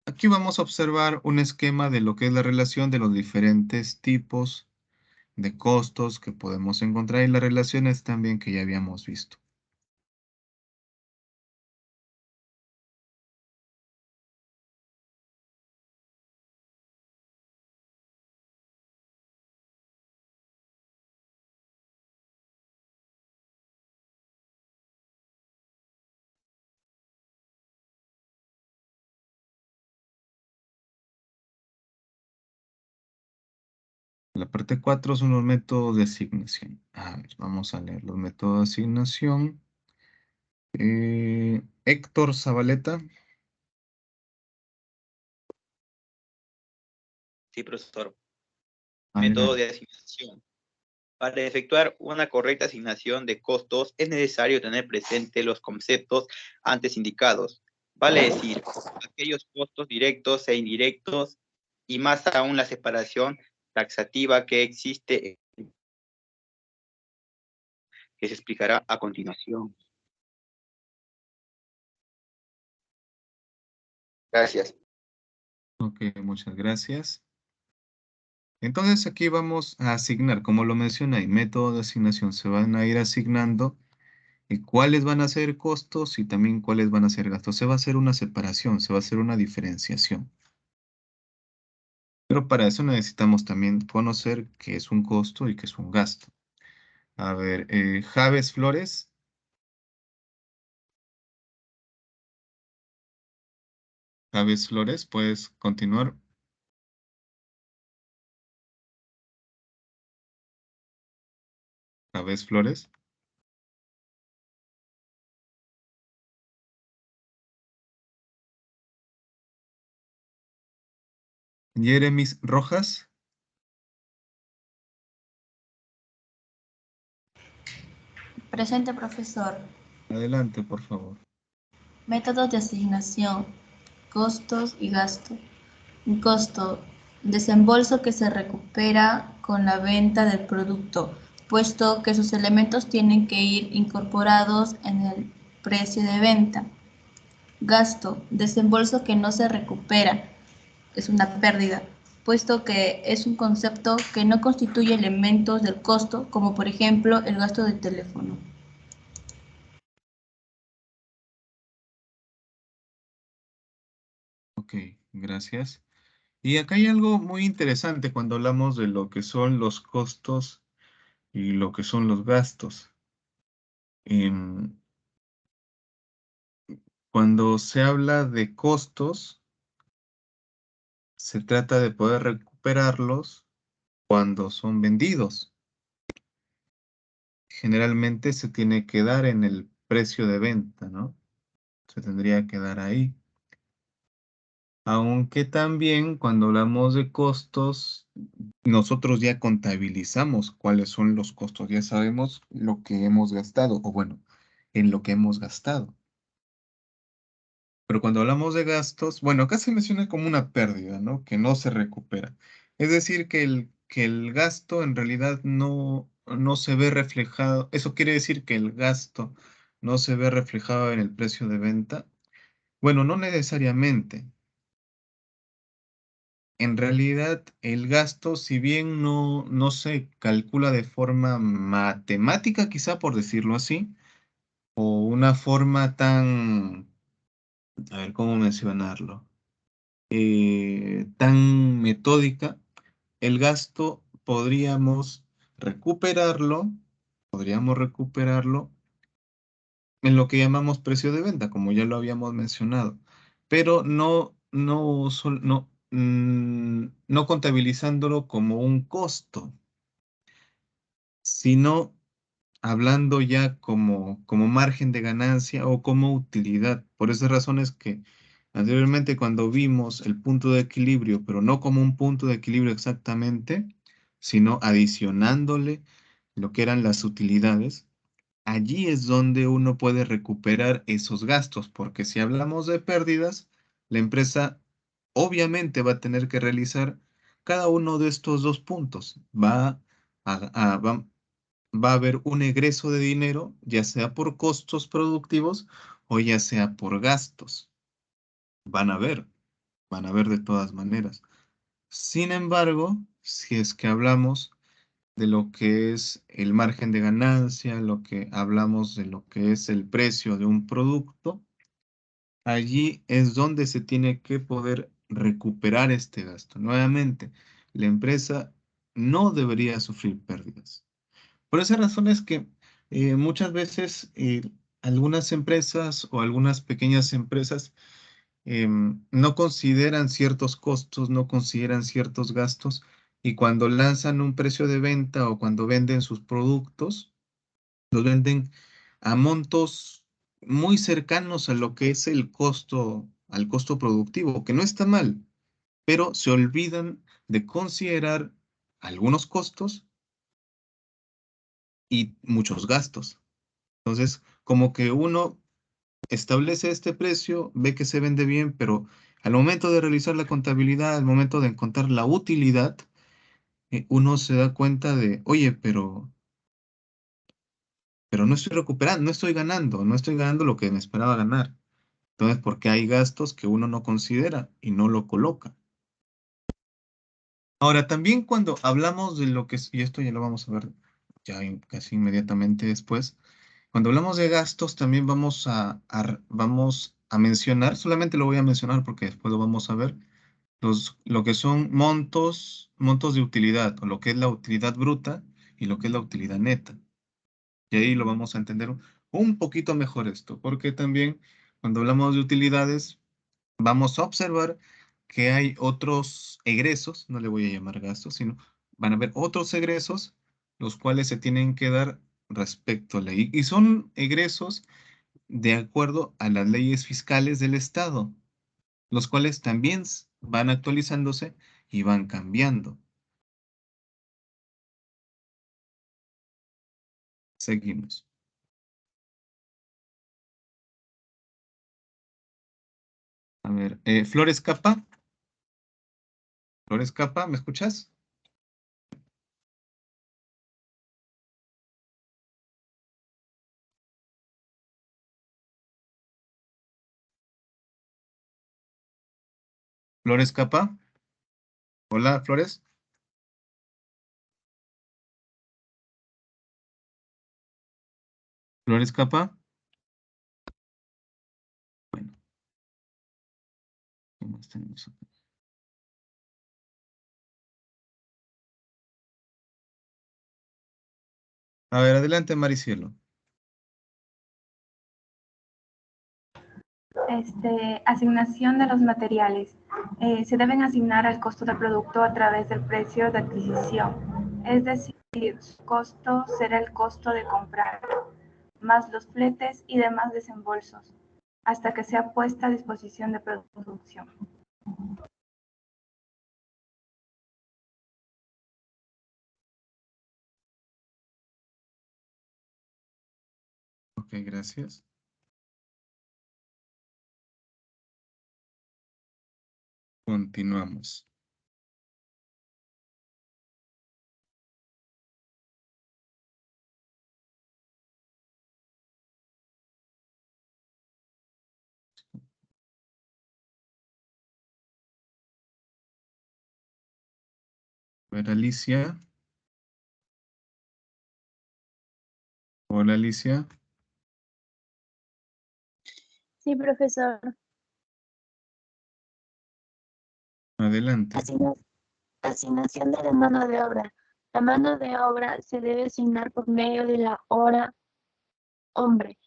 Aquí vamos a observar un esquema de lo que es la relación de los diferentes tipos de costos que podemos encontrar y las relaciones también que ya habíamos visto. La parte 4 son los métodos de asignación. A ver, vamos a leer los métodos de asignación. Héctor Zabaleta. Sí, profesor. Método Adelante. de asignación. Para efectuar una correcta asignación de costos es necesario tener presente los conceptos antes indicados, vale decir, aquellos costos directos e indirectos y más aún la separación taxativa que existe, que se explicará a continuación. Gracias. Ok, muchas gracias. Entonces aquí vamos a asignar, como lo mencioné, hay método de asignación. Se van a ir asignando cuáles van a ser costos y también cuáles van a ser gastos. Se va a hacer una separación, se va a hacer una diferenciación. Pero para eso necesitamos también conocer qué es un costo y qué es un gasto. A ver, Javes Flores. Javes Flores, ¿puedes continuar? Javes Flores. Jeremis Rojas. Presente, profesor. Adelante, por favor. Métodos de asignación, costos y gasto. Un costo, desembolso que se recupera con la venta del producto, puesto que sus elementos tienen que ir incorporados en el precio de venta. Gasto, desembolso que no se recupera, es una pérdida, puesto que es un concepto que no constituye elementos del costo, como por ejemplo el gasto de teléfono. Ok, gracias. Y acá hay algo muy interesante cuando hablamos de lo que son los costos y lo que son los gastos. Cuando se habla de costos, se trata de poder recuperarlos cuando son vendidos. Generalmente se tiene que dar en el precio de venta, ¿no? Se tendría que dar ahí. Aunque también cuando hablamos de costos, nosotros ya contabilizamos cuáles son los costos, ya sabemos lo que hemos gastado, o bueno, en lo que hemos gastado. Pero cuando hablamos de gastos, bueno, acá se menciona como una pérdida, ¿no? Que no se recupera. Es decir, que el gasto en realidad no se ve reflejado. Eso quiere decir que el gasto no se ve reflejado en el precio de venta. Bueno, no necesariamente. En realidad, el gasto, si bien no se calcula de forma matemática, quizá por decirlo así, o una forma tan, a ver, ¿cómo mencionarlo? Tan metódica, el gasto podríamos recuperarlo en lo que llamamos precio de venta, como ya lo habíamos mencionado, pero no contabilizándolo como un costo, sino hablando ya como margen de ganancia o como utilidad. Por esas razones que anteriormente cuando vimos el punto de equilibrio, pero no como un punto de equilibrio exactamente, sino adicionándole lo que eran las utilidades, allí es donde uno puede recuperar esos gastos, porque si hablamos de pérdidas, la empresa obviamente va a tener que realizar cada uno de estos dos puntos. Va a haber un egreso de dinero, ya sea por costos productivos o ya sea por gastos. Van a ver, van a ver de todas maneras. Sin embargo, si es que hablamos de lo que es el margen de ganancia, lo que hablamos de lo que es el precio de un producto, allí es donde se tiene que poder recuperar este gasto. Nuevamente, la empresa no debería sufrir pérdidas. Por esa razón es que muchas veces algunas empresas o algunas pequeñas empresas no consideran ciertos costos, no consideran ciertos gastos y cuando lanzan un precio de venta o cuando venden sus productos, los venden a montos muy cercanos a lo que es el costo, al costo productivo, que no está mal, pero se olvidan de considerar algunos costos y muchos gastos. Entonces, como que uno establece este precio, ve que se vende bien, pero al momento de realizar la contabilidad, al momento de encontrar la utilidad, uno se da cuenta de, oye, pero no estoy recuperando, no estoy ganando lo que me esperaba ganar. Entonces, porque hay gastos que uno no considera y no lo coloca. Ahora, también cuando hablamos de lo que es, y esto ya lo vamos a ver ya casi inmediatamente después, cuando hablamos de gastos, también vamos a mencionar, solamente lo voy a mencionar porque después lo vamos a ver, lo que son montos de utilidad, o lo que es la utilidad bruta y lo que es la utilidad neta. Y ahí lo vamos a entender un poquito mejor esto, porque también cuando hablamos de utilidades, vamos a observar que hay otros egresos, no le voy a llamar gastos, sino van a haber otros egresos, los cuales se tienen que dar respecto a la ley. Y son egresos de acuerdo a las leyes fiscales del Estado, los cuales también van actualizándose y van cambiando. Seguimos. A ver, Flores Capa. Flores Capa, ¿me escuchas? Flores Capa. Hola, Flores. Flores Capa. Bueno. ¿Qué más tenemos acá? A ver, adelante, Maricielo. Asignación de los materiales. Se deben asignar al costo del producto a través del precio de adquisición. Es decir, su costo será el costo de comprar, más los fletes y demás desembolsos, hasta que sea puesta a disposición de producción. Ok, gracias. Continuamos. A ver, Alicia. Hola, Alicia. Sí, profesor. Adelante. Asignación de la mano de obra. La mano de obra se debe asignar por medio de la hora hombre,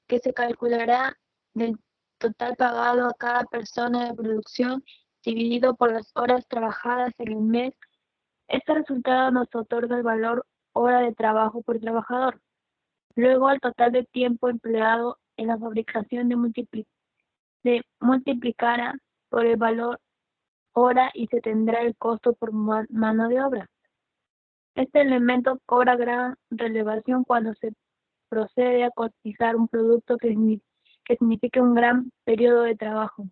que se calculará del total pagado a cada persona de producción dividido por las horas trabajadas en el mes. Este resultado nos otorga el valor hora de trabajo por trabajador. Luego, el total de tiempo empleado en la fabricación se multiplicará por el valor hora y se tendrá el costo por mano de obra. Este elemento cobra gran relevación cuando se procede a cotizar un producto que signifique un gran periodo de trabajo.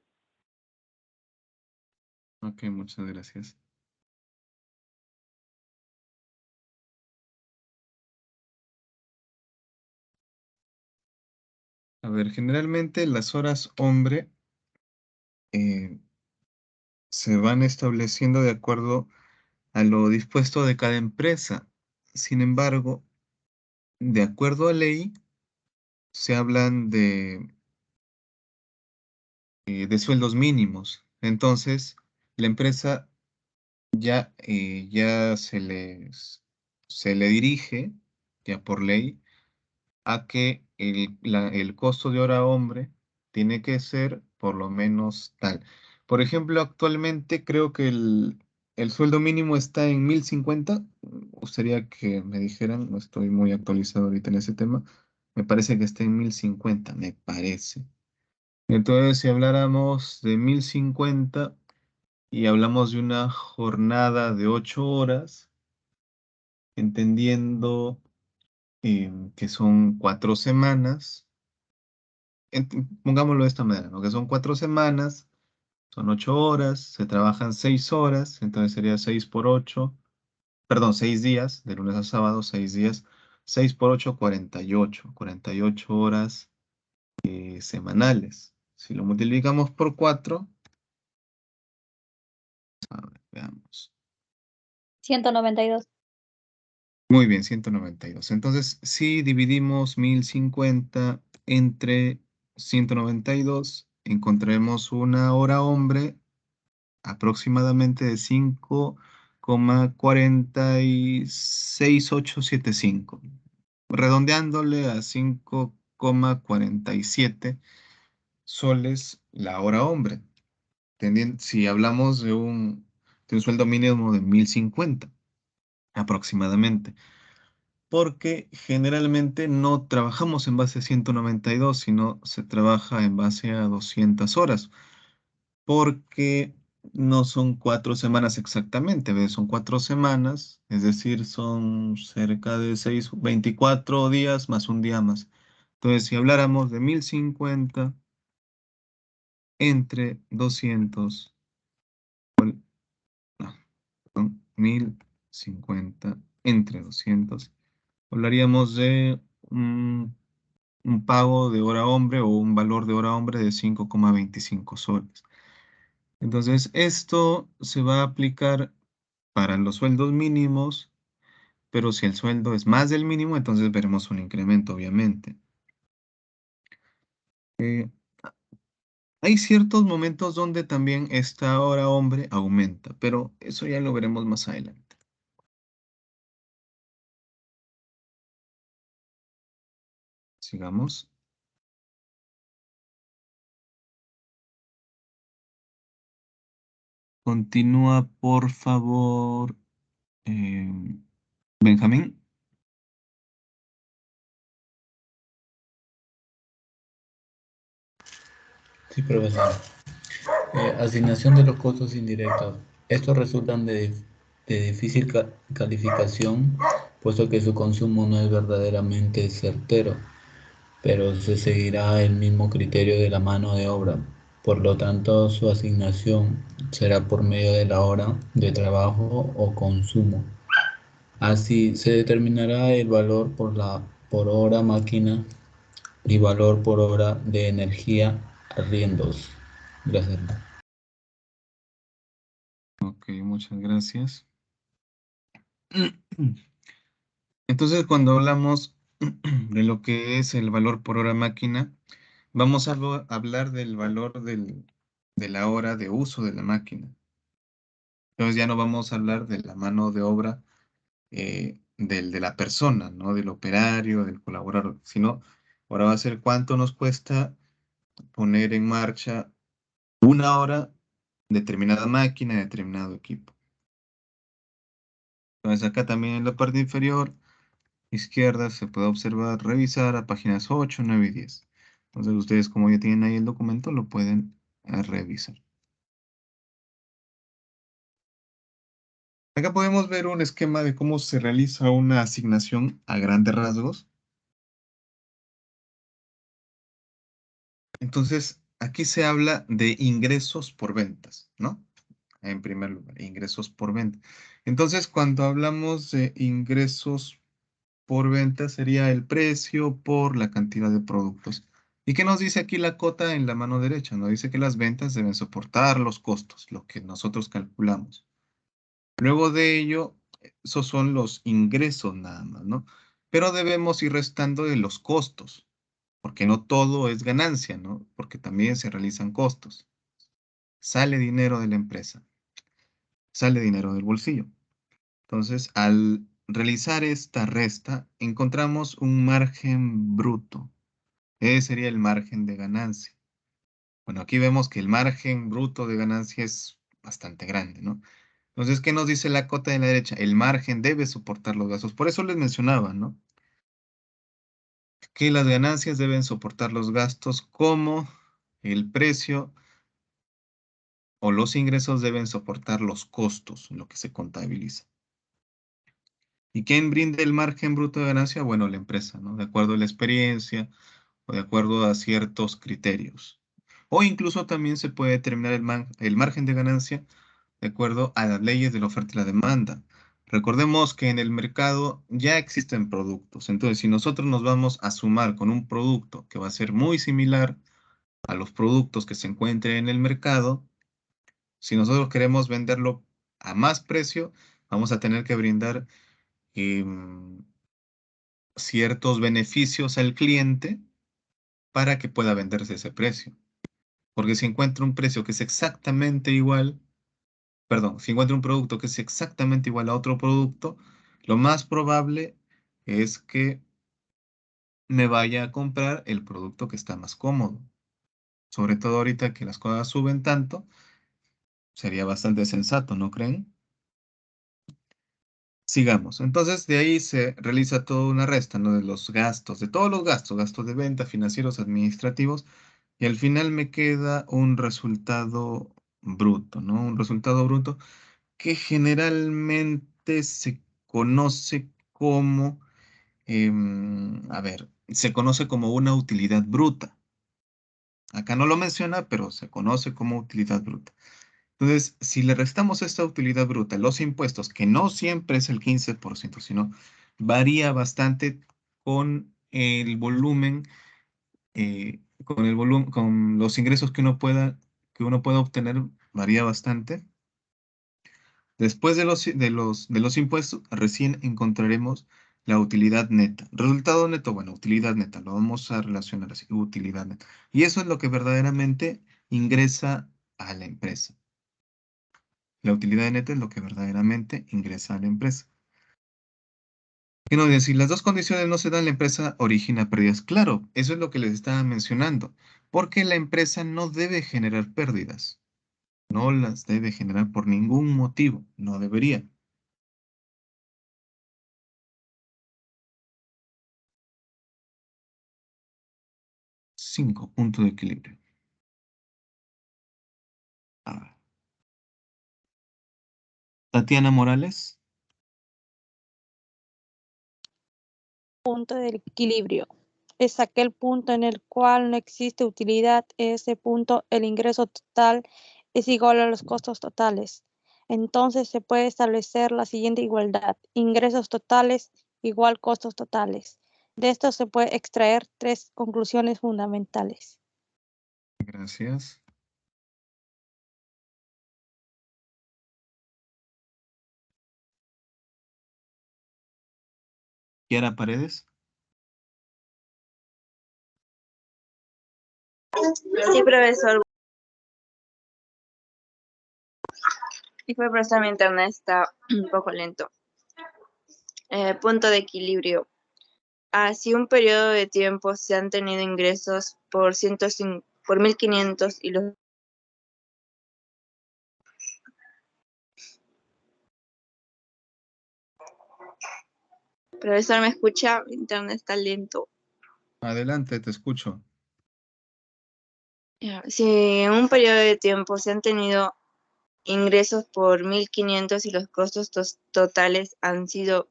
Ok, muchas gracias. A ver, generalmente las horas hombre se van estableciendo de acuerdo a lo dispuesto de cada empresa. Sin embargo, de acuerdo a ley, se hablan de sueldos mínimos. Entonces, la empresa ya se le dirige, ya por ley, a que el costo de hora hombre tiene que ser por lo menos tal. Por ejemplo, actualmente creo que el sueldo mínimo está en 1050. Me gustaría que me dijeran, no estoy muy actualizado ahorita en ese tema. Me parece que está en 1050, me parece. Entonces, si habláramos de 1050 y hablamos de una jornada de 8 horas, entendiendo que son 4 semanas, pongámoslo de esta manera, ¿no? Que son 4 semanas, son 8 horas, se trabajan 6 horas, entonces sería 6 por 8, perdón, 6 días, de lunes a sábado, 6 días, 6 por 8, 48 horas semanales. Si lo multiplicamos por 4, a ver, veamos. 192. Muy bien, 192. Entonces, si dividimos 1050 entre 192, encontraremos una hora hombre aproximadamente de 5,46875, redondeándole a 5,47 soles la hora hombre. Si hablamos de un sueldo mínimo de 1050 aproximadamente, porque generalmente no trabajamos en base a 192, sino se trabaja en base a 200 horas, porque no son 4 semanas exactamente, ¿ves? Son 4 semanas, es decir, son cerca de 24 días más un día más. Entonces, si habláramos de 1050 entre 200, no, son 1050 entre 200, hablaríamos de un pago de hora hombre o un valor de hora hombre de 5,25 soles. Entonces, esto se va a aplicar para los sueldos mínimos, pero si el sueldo es más del mínimo, entonces veremos un incremento, obviamente. Hay ciertos momentos donde también esta hora hombre aumenta, pero eso ya lo veremos más adelante. Sigamos. Continúa, por favor, Benjamín. Sí, profesor. Asignación de los costos indirectos. Estos resultan de difícil calificación, puesto que su consumo no es verdaderamente certero, pero se seguirá el mismo criterio de la mano de obra. Por lo tanto, su asignación será por medio de la hora de trabajo o consumo. Así se determinará el valor por hora máquina y valor por hora de energía arriendos. Gracias. Ok, muchas gracias. Entonces, cuando hablamos de lo que es el valor por hora máquina, vamos a hablar del valor de la hora de uso de la máquina. Entonces ya no vamos a hablar de la mano de obra de la persona, ¿no? Del operario, del colaborador, sino ahora va a ser cuánto nos cuesta poner en marcha una hora determinada máquina, determinado equipo. Entonces acá también en la parte inferior izquierda se puede observar, revisar a páginas 8, 9 y 10. Entonces ustedes como ya tienen ahí el documento lo pueden revisar. Acá podemos ver un esquema de cómo se realiza una asignación a grandes rasgos. Entonces, aquí se habla de ingresos por ventas, ¿no? En primer lugar, ingresos por venta. Entonces, cuando hablamos de ingresos por venta, sería el precio por la cantidad de productos. ¿Y qué nos dice aquí la cota en la mano derecha? Nos dice que las ventas deben soportar los costos, lo que nosotros calculamos. Luego de ello, esos son los ingresos nada más, ¿no? Pero debemos ir restando de los costos, porque no todo es ganancia, ¿no? Porque también se realizan costos. Sale dinero de la empresa, sale dinero del bolsillo. Entonces, al realizar esta resta, encontramos un margen bruto. Ese sería el margen de ganancia. Bueno, aquí vemos que el margen bruto de ganancia es bastante grande, ¿no? Entonces, ¿qué nos dice la cota de la derecha? El margen debe soportar los gastos. Por eso les mencionaba, ¿no? Que las ganancias deben soportar los gastos como el precio o los ingresos deben soportar los costos, lo que se contabiliza. ¿Y quién brinda el margen bruto de ganancia? Bueno, la empresa, ¿no? De acuerdo a la experiencia o de acuerdo a ciertos criterios. O incluso también se puede determinar el margen de ganancia de acuerdo a las leyes de la oferta y la demanda. Recordemos que en el mercado ya existen productos. Entonces, si nosotros nos vamos a sumar con un producto que va a ser muy similar a los productos que se encuentren en el mercado, si nosotros queremos venderlo a más precio, vamos a tener que brindar ciertos beneficios al cliente para que pueda venderse ese precio. Porque si encuentra un precio que es exactamente igual, perdón, si encuentra un producto que es exactamente igual a otro producto, lo más probable es que me vaya a comprar el producto que está más cómodo. Sobre todo ahorita que las cosas suben tanto, sería bastante sensato, ¿no creen? Sigamos. Entonces, de ahí se realiza toda una resta, ¿no? De los gastos, de todos los gastos de venta, financieros, administrativos, y al final me queda un resultado bruto, ¿no? Un resultado bruto que generalmente se conoce como, se conoce como una utilidad bruta. Acá no lo menciona, pero se conoce como utilidad bruta. Entonces, si le restamos esta utilidad bruta, los impuestos, que no siempre es el 15%, sino varía bastante con el volumen, con los ingresos que uno pueda obtener, varía bastante. Después de los impuestos, recién encontraremos la utilidad neta. Resultado neto, bueno, utilidad neta, lo vamos a relacionar así, utilidad neta. Y eso es lo que verdaderamente ingresa a la empresa. La utilidad neta es lo que verdaderamente ingresa a la empresa. ¿Qué nos dice? Si las dos condiciones no se dan, la empresa origina pérdidas. Claro, eso es lo que les estaba mencionando, porque la empresa no debe generar pérdidas. No las debe generar por ningún motivo, no debería. 5, punto de equilibrio. A ver. Tatiana Morales. Punto del equilibrio. Es aquel punto en el cual no existe utilidad. En ese punto, el ingreso total es igual a los costos totales. Entonces, se puede establecer la siguiente igualdad. Ingresos totales igual costos totales. De esto se puede extraer 3 conclusiones fundamentales. Gracias. Kiara Paredes. Sí, profesor. Disculpe, profesor, mi internet está un poco lento. Punto de equilibrio. Si un periodo de tiempo se han tenido ingresos por 1.500 y los... Profesor, ¿me escucha? Mi internet está lento. Adelante, te escucho. Si en un periodo de tiempo se han tenido ingresos por 1.500 y los costos totales han sido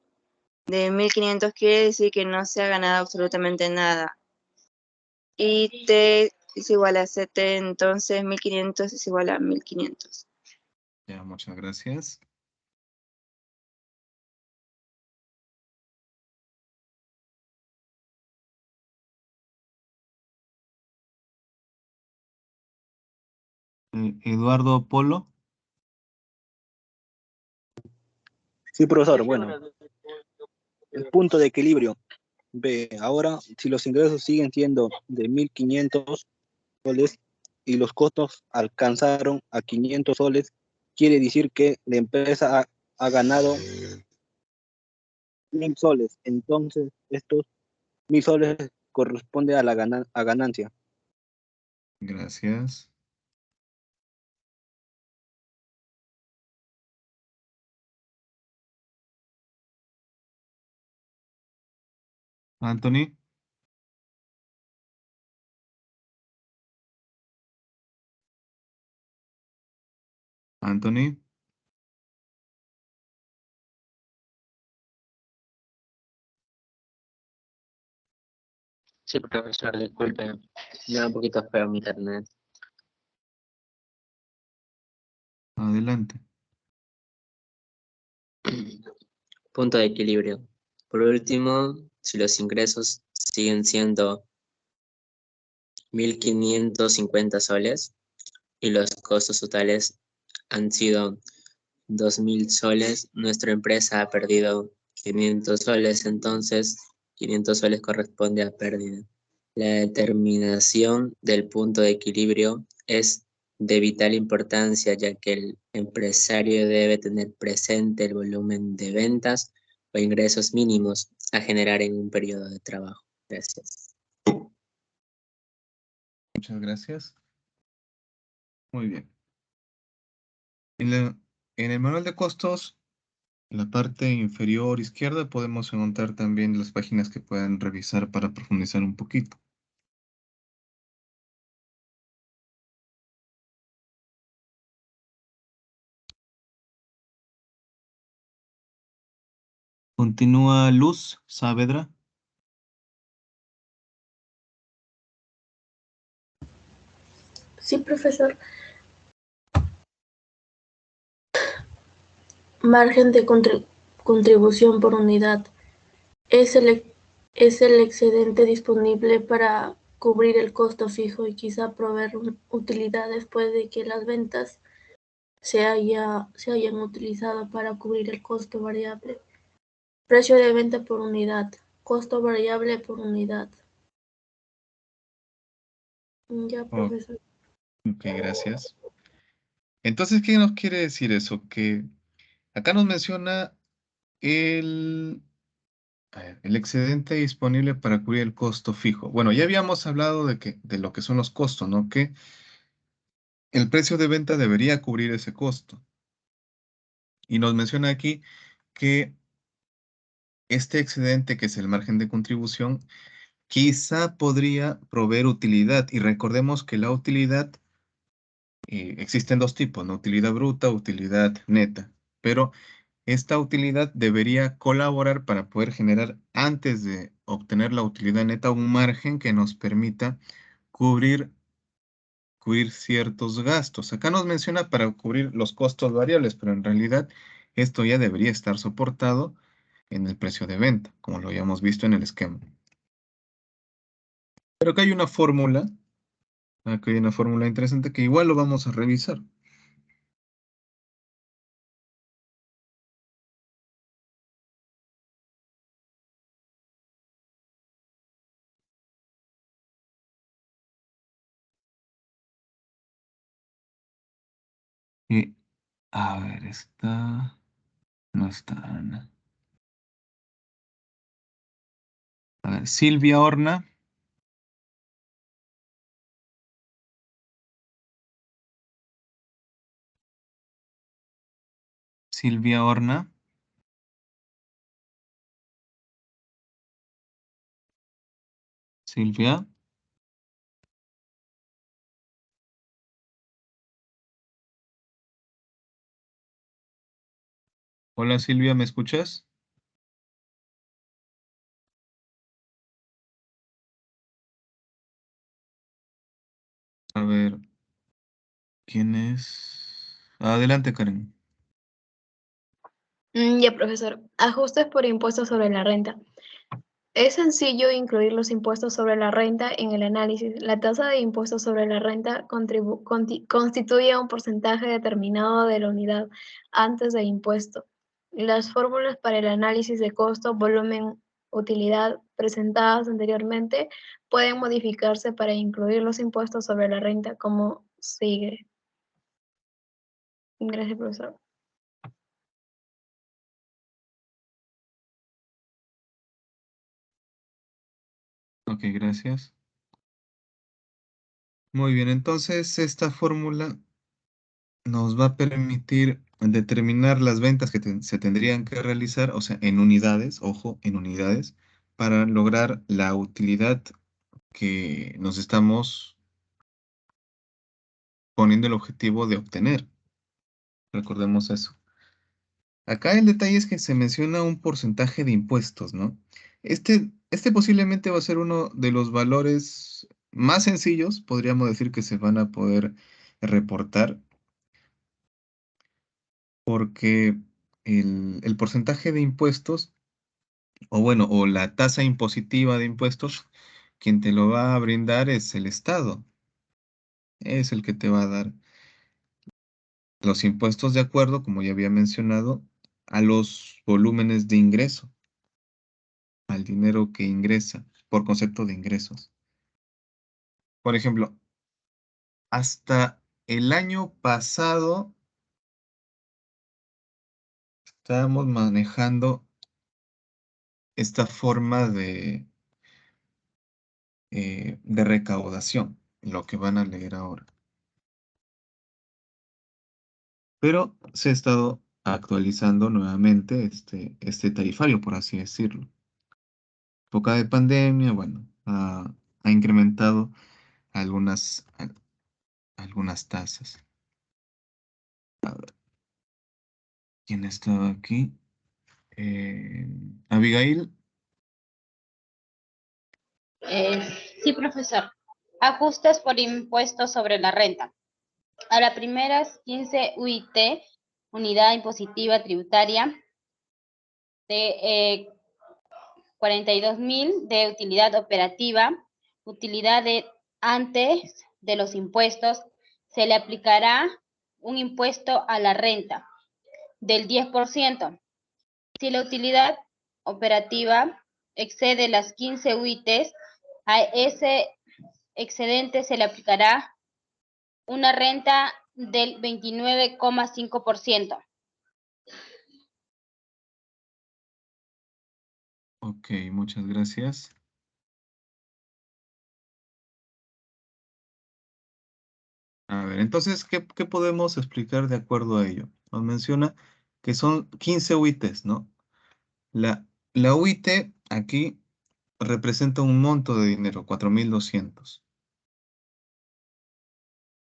de 1.500, quiere decir que no se ha ganado absolutamente nada. Y T es igual a CT, entonces 1.500 es igual a 1.500. Ya, muchas gracias. Eduardo Polo. Sí, profesor, bueno, el punto de equilibrio. B, ahora, si los ingresos siguen siendo de 1.500 soles y los costos alcanzaron a 500 soles, quiere decir que la empresa ha ganado 1.000 soles. Entonces, estos 1.000 soles corresponde a la ganancia. Gracias. Anthony. Anthony. Sí, profesor, disculpe. Me da un poquito feo mi internet. Adelante. Punto de equilibrio. Por último, si los ingresos siguen siendo 1.550 soles y los costos totales han sido 2.000 soles, nuestra empresa ha perdido 500 soles, entonces 500 soles corresponde a pérdida. La determinación del punto de equilibrio es de vital importancia, ya que el empresario debe tener presente el volumen de ventas o ingresos mínimos a generar en un periodo de trabajo. Gracias. Muchas gracias. Muy bien. En el manual de costos, en la parte inferior izquierda, podemos encontrar también las páginas que pueden revisar para profundizar un poquito. Continúa Luz Saavedra. Sí, profesor. Margen de contribución por unidad. Es el excedente disponible para cubrir el costo fijo y quizá proveer utilidad después de que las ventas se hayan utilizado para cubrir el costo variable. Precio de venta por unidad. Costo variable por unidad. Ya, profesor. Ok, gracias. Entonces, ¿qué nos quiere decir eso? Que acá nos menciona el excedente disponible para cubrir el costo fijo. Bueno, ya habíamos hablado de lo que son los costos, ¿no? Que el precio de venta debería cubrir ese costo. Y nos menciona aquí que este excedente, que es el margen de contribución, quizá podría proveer utilidad. Y recordemos que la utilidad existen dos tipos, ¿no? Utilidad bruta, utilidad neta. Pero esta utilidad debería colaborar para poder generar, antes de obtener la utilidad neta, un margen que nos permita cubrir ciertos gastos. Acá nos menciona para cubrir los costos variables, pero en realidad esto ya debería estar soportado en el precio de venta, como lo habíamos visto en el esquema. Pero acá hay una fórmula interesante que igual lo vamos a revisar. Y, a ver, no está Ana. A ver, Silvia Horna. Silvia Horna. Silvia. Hola Silvia, ¿me escuchas? A ver, ¿quién es? Adelante, Karen. Ya, profesor. Ajustes por impuestos sobre la renta. Es sencillo incluir los impuestos sobre la renta en el análisis. La tasa de impuestos sobre la renta constituye un porcentaje determinado de la unidad antes de impuesto. Las fórmulas para el análisis de costo, volumen, utilidad presentadas anteriormente pueden modificarse para incluir los impuestos sobre la renta como sigue. Gracias, profesor. Ok, gracias. Muy bien, entonces esta fórmula nos va a permitir determinar las ventas que se tendrían que realizar, o sea, en unidades, ojo, en unidades, para lograr la utilidad que nos estamos poniendo el objetivo de obtener. Recordemos eso. Acá el detalle es que se menciona un porcentaje de impuestos, ¿no? Este posiblemente va a ser uno de los valores más sencillos, podríamos decir, que se van a poder reportar, porque el porcentaje de impuestos, o bueno, o la tasa impositiva de impuestos, quien te lo va a brindar es el Estado. Es el que te va a dar los impuestos de acuerdo, como ya había mencionado, a los volúmenes de ingreso, al dinero que ingresa por concepto de ingresos. Por ejemplo, hasta el año pasado estábamos manejando esta forma de recaudación, lo que van a leer ahora. Pero se ha estado actualizando nuevamente este tarifario, por así decirlo. Época de pandemia, bueno, ha incrementado algunas tasas. A ver, ¿quién estaba aquí? Abigail. Sí, profesor. Ajustes por impuestos sobre la renta. A la primera es 15 UIT, unidad impositiva tributaria, de 42.000 de utilidad operativa, utilidad de antes de los impuestos, se le aplicará un impuesto a la renta del 10%. Si la utilidad operativa excede las 15 UITs, a ese excedente se le aplicará una renta del 29,5%. Ok, muchas gracias. A ver, entonces, ¿qué podemos explicar de acuerdo a ello? Nos menciona que son 15 UITs, ¿no? La UIT aquí representa un monto de dinero, 4.200.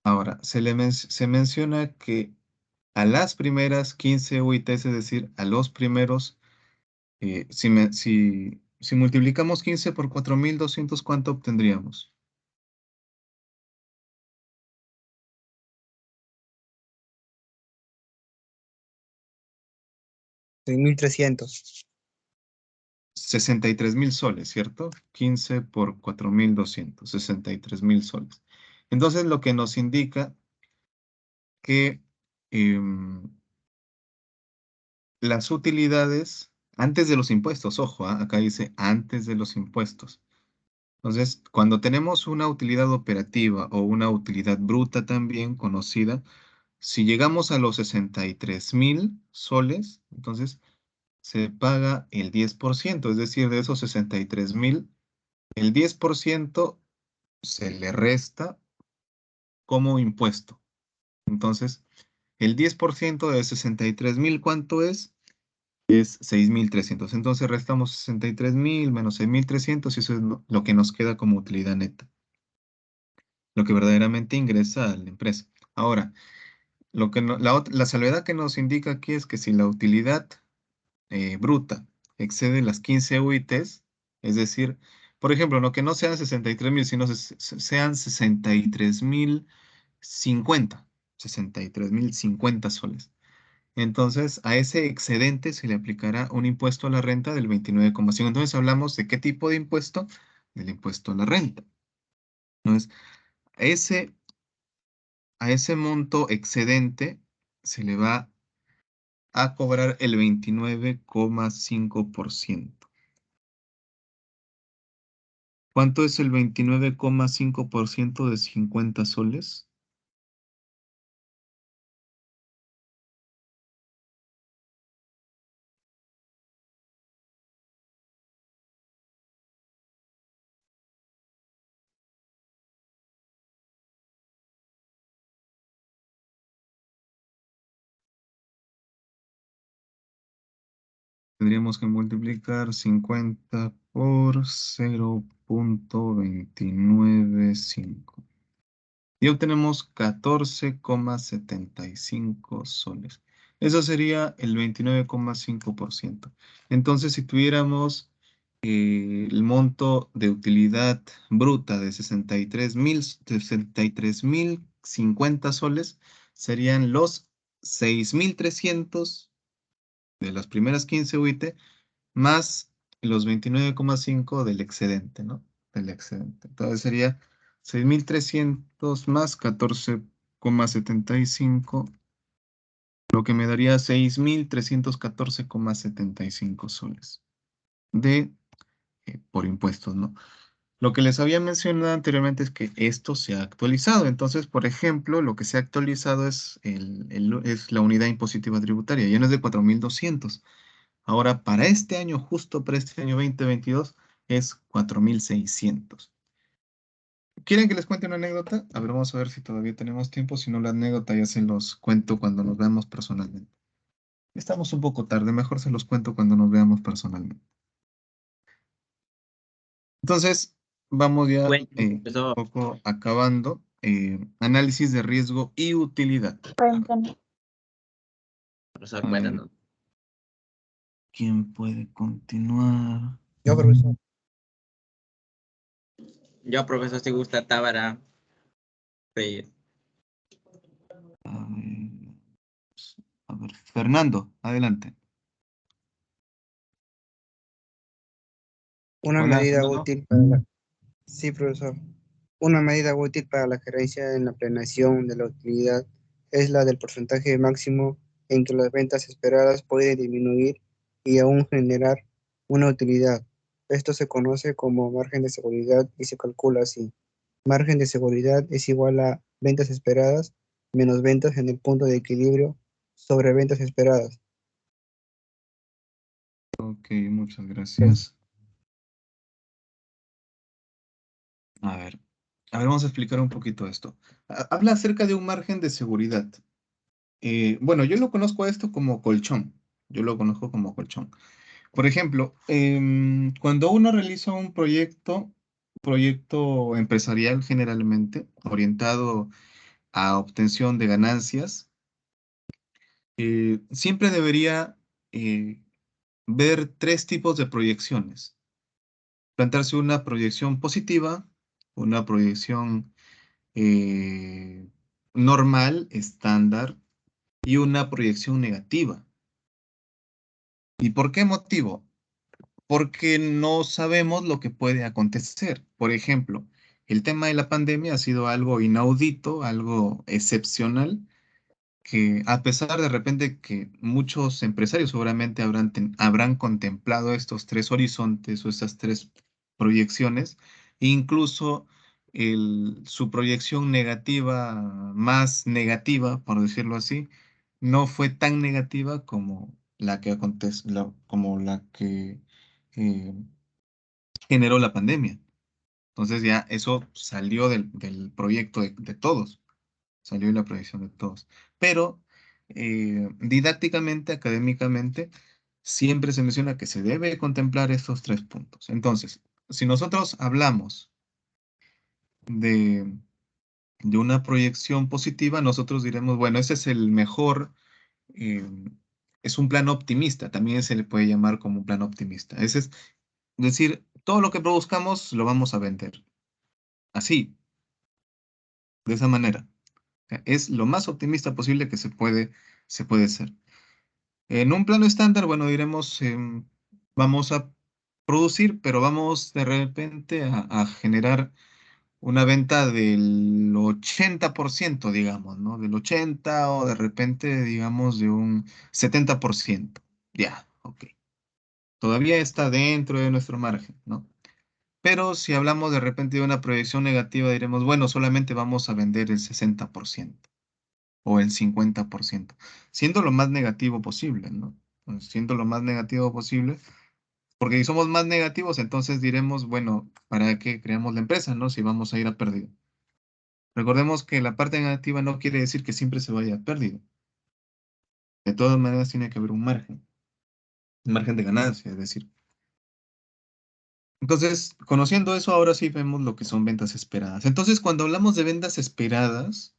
Ahora, se menciona que a las primeras 15 UITs, es decir, a los primeros, si multiplicamos 15 por 4.200, ¿cuánto obtendríamos? 6.300. 63.000 soles, ¿cierto? 15 por 4.200, 63.000 soles. Entonces, lo que nos indica que las utilidades, antes de los impuestos, ojo, acá dice antes de los impuestos. Entonces, cuando tenemos una utilidad operativa o una utilidad bruta también conocida, si llegamos a los 63.000 soles, entonces se paga el 10%, es decir, de esos 63.000, el 10% se le resta como impuesto. Entonces, el 10% de 63.000, ¿cuánto es? Es 6.300. Entonces restamos 63.000 menos 6.300 y eso es lo que nos queda como utilidad neta. Lo que verdaderamente ingresa a la empresa. Ahora, la salvedad que nos indica aquí es que si la utilidad bruta excede las 15 UITs, es decir, por ejemplo, no que no sean 63.000, sino sean 63.050, 63.050 soles. Entonces, a ese excedente se le aplicará un impuesto a la renta del 29,5. Entonces, hablamos de qué tipo de impuesto? Del impuesto a la renta. Entonces, a ese monto excedente se le va a cobrar el 29,5%. ¿Cuánto es el 29,5% de 50 soles? Tendríamos que multiplicar 50 por 0,295. Y obtenemos 14,75 soles. Eso sería el 29,5%. Entonces, si tuviéramos el monto de utilidad bruta de 63.050 soles, serían los 6.300 de las primeras 15 UIT más los 29,5 del excedente, ¿no? Del excedente. Entonces sería 6.300 más 14,75, lo que me daría 6.314,75 soles por impuestos, ¿no? Lo que les había mencionado anteriormente es que esto se ha actualizado. Entonces, por ejemplo, lo que se ha actualizado es la unidad impositiva tributaria. Ya no es de 4.200. Ahora, para este año, justo para este año 2022, es 4.600. ¿Quieren que les cuente una anécdota? A ver, vamos a ver si todavía tenemos tiempo. Si no, la anécdota ya se los cuento cuando nos veamos personalmente. Estamos un poco tarde, mejor se los cuento cuando nos veamos personalmente. Entonces, vamos ya un poco acabando. Análisis de riesgo y utilidad. Profesor, cuéntanos. ¿Quién puede continuar? Yo, profesor. Yo, profesor, si gusta Tábara. Reyes. A ver, Fernando, adelante. Una Hola, medida Fernando. útil para la... Sí, profesor. Una medida útil para la gerencia en la planeación de la utilidad es la del porcentaje máximo en que las ventas esperadas pueden disminuir y aún generar una utilidad. Esto se conoce como margen de seguridad y se calcula así. Margen de seguridad es igual a ventas esperadas menos ventas en el punto de equilibrio sobre ventas esperadas. Ok, muchas gracias. A ver, vamos a explicar un poquito esto. Habla acerca de un margen de seguridad. Bueno, yo lo conozco a esto como colchón. Yo lo conozco como colchón. Por ejemplo, cuando uno realiza un proyecto empresarial generalmente orientado a obtención de ganancias, siempre debería ver tres tipos de proyecciones. Plantearse una proyección positiva, una proyección normal, estándar, y una proyección negativa. ¿Y por qué motivo? Porque no sabemos lo que puede acontecer. Por ejemplo, el tema de la pandemia ha sido algo inaudito, algo excepcional, que a pesar de repente que muchos empresarios seguramente habrán contemplado estos tres horizontes o estas tres proyecciones, incluso su proyección negativa, más negativa, por decirlo así, no fue tan negativa como la que como la que eh, generó la pandemia. Entonces ya eso salió del proyecto de todos, salió en la proyección de todos. Pero didácticamente, académicamente, siempre se menciona que se debe contemplar estos tres puntos. Entonces, si nosotros hablamos de, de una proyección positiva, nosotros diremos, bueno, ese es el mejor, eh, es un plan optimista, también se le puede llamar como un plan optimista. Ese es decir, todo lo que produzcamos lo vamos a vender. Así, de esa manera. Es lo más optimista posible que se puede ser. En un plano estándar, bueno, diremos, vamos a producir, pero vamos de repente a generar una venta del 80%, digamos, ¿no? Del 80 o de repente, digamos, de un 70%. Ya, ok. Todavía está dentro de nuestro margen, ¿no? Pero si hablamos de repente de una proyección negativa, diremos, bueno, solamente vamos a vender el 60% o el 50%, siendo lo más negativo posible, ¿no? Siendo lo más negativo posible, porque si somos más negativos, entonces diremos, bueno, ¿para qué creamos la empresa, no? Si vamos a ir a pérdida. Recordemos que la parte negativa no quiere decir que siempre se vaya a pérdida. De todas maneras, tiene que haber un margen de ganancia, es decir. Entonces, conociendo eso, ahora sí vemos lo que son ventas esperadas. Entonces, cuando hablamos de ventas esperadas,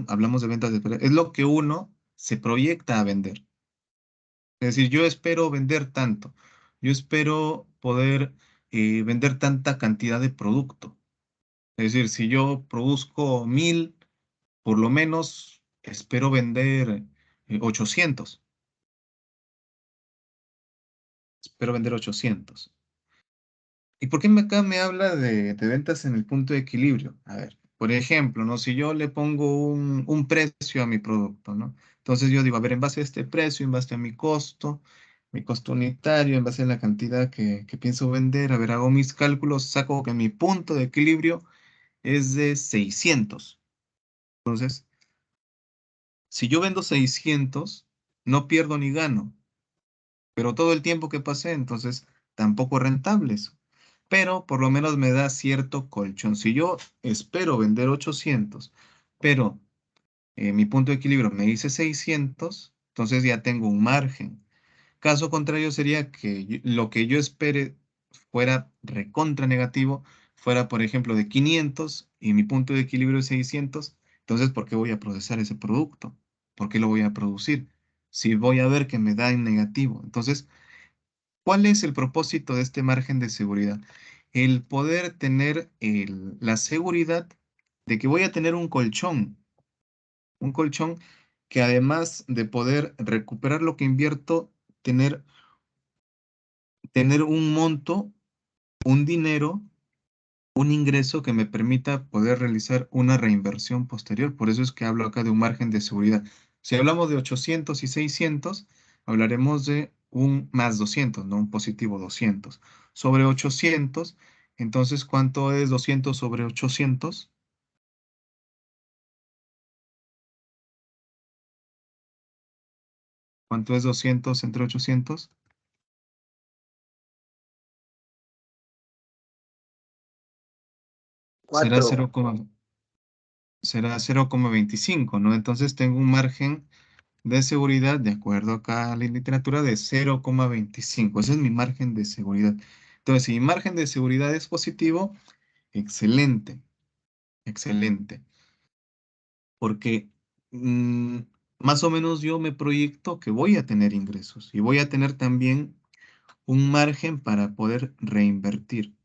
hablamos de ventas esperadas, es lo que uno se proyecta a vender. Es decir, yo espero vender tanto, yo espero poder vender tanta cantidad de producto. Es decir, si yo produzco 1000, por lo menos espero vender 800. Espero vender 800. ¿Y por qué acá me habla de ventas en el punto de equilibrio? A ver, por ejemplo, ¿no? Si yo le pongo un precio a mi producto, ¿no? Entonces yo digo, a ver, en base a este precio, en base a mi costo unitario, en base a la cantidad que pienso vender, a ver, hago mis cálculos, saco que mi punto de equilibrio es de 600. Entonces, si yo vendo 600, no pierdo ni gano, pero todo el tiempo que pasé, entonces tampoco es rentable eso. Pero por lo menos me da cierto colchón. Si yo espero vender 800, pero mi punto de equilibrio me dice 600, entonces ya tengo un margen. Caso contrario sería que lo que yo espere fuera recontra negativo, fuera por ejemplo de 500 y mi punto de equilibrio es 600, entonces ¿por qué voy a procesar ese producto? ¿Por qué lo voy a producir? Si voy a ver que me da en negativo. Entonces, ¿Cuál es el propósito de este margen de seguridad? El poder tener la seguridad de que voy a tener un colchón que además de poder recuperar lo que invierto, tener un monto, un dinero, un ingreso que me permita poder realizar una reinversión posterior. Por eso es que hablo acá de un margen de seguridad. Si hablamos de 800 y 600, hablaremos de un más 200, no un positivo 200. Sobre 800, entonces, ¿cuánto es 200 sobre 800? ¿Cuánto es 200 entre 800? Será 0,25, ¿no? Entonces tengo un margen de seguridad, de acuerdo acá a la literatura, de 0,25. Ese es mi margen de seguridad. Entonces, si mi margen de seguridad es positivo, excelente, excelente. Porque más o menos yo me proyecto que voy a tener ingresos y voy a tener también un margen para poder reinvertir.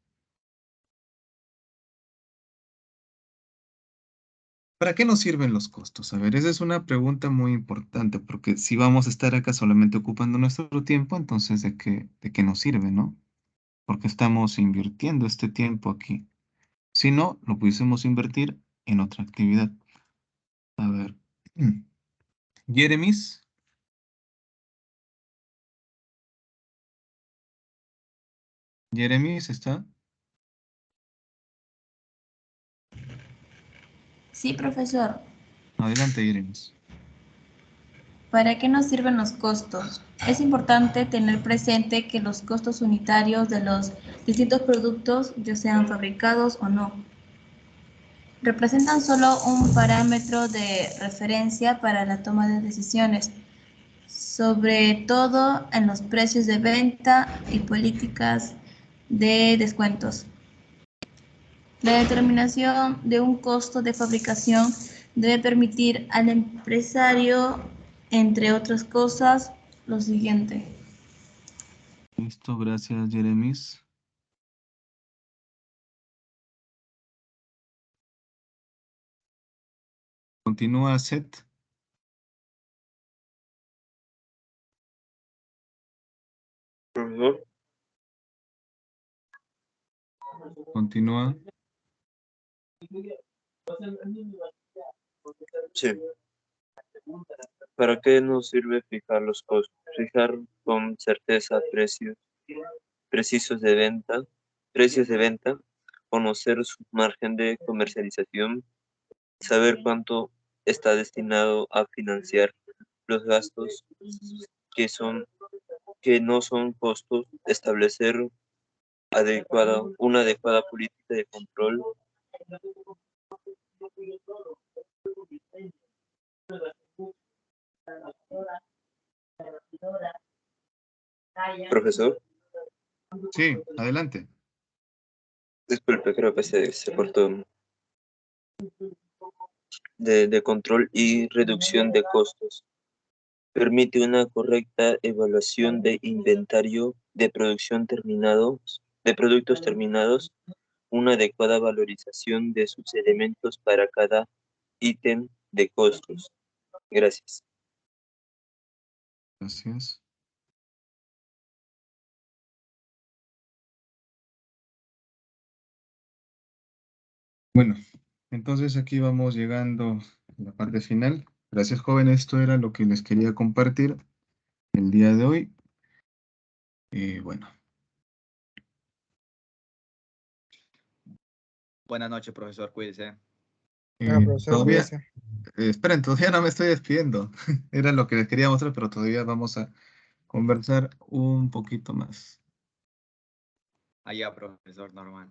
¿Para qué nos sirven los costos? A ver, esa es una pregunta muy importante, porque si vamos a estar acá solamente ocupando nuestro tiempo, entonces ¿de qué nos sirve, no? Porque estamos invirtiendo este tiempo aquí. Si no, lo pudiésemos invertir en otra actividad. A ver. Jeremis. Jeremis, ¿está? Sí, profesor. Adelante, Jeremis. ¿Para qué nos sirven los costos? Es importante tener presente que los costos unitarios de los distintos productos, ya sean fabricados o no, representan solo un parámetro de referencia para la toma de decisiones, sobre todo en los precios de venta y políticas de descuentos. La determinación de un costo de fabricación debe permitir al empresario, entre otras cosas, lo siguiente. Listo, gracias, Jeremis. Continúa, Seth. Profesor. Continúa. Sí. ¿Para qué nos sirve fijar los costos? Fijar con certeza precios precisos de venta, precios de venta, conocer su margen de comercialización, saber cuánto está destinado a financiar los gastos que no son costos, establecer una adecuada política de control. Profesor. Sí, adelante. Disculpe, creo que se cortó. De control y reducción de costos. Permite una correcta evaluación de inventario de productos terminados, una adecuada valorización de sus elementos para cada ítem de costos. Gracias. Gracias. Bueno, entonces aquí vamos llegando a la parte final. Gracias, jóvenes. Esto era lo que les quería compartir el día de hoy. Bueno. Buenas noches, profesor. Cuídese. Profesor, Todavía, cuídese. esperen, todavía no me estoy despidiendo. Era lo que les quería mostrar, pero todavía vamos a conversar un poquito más. Allá, profesor, normal.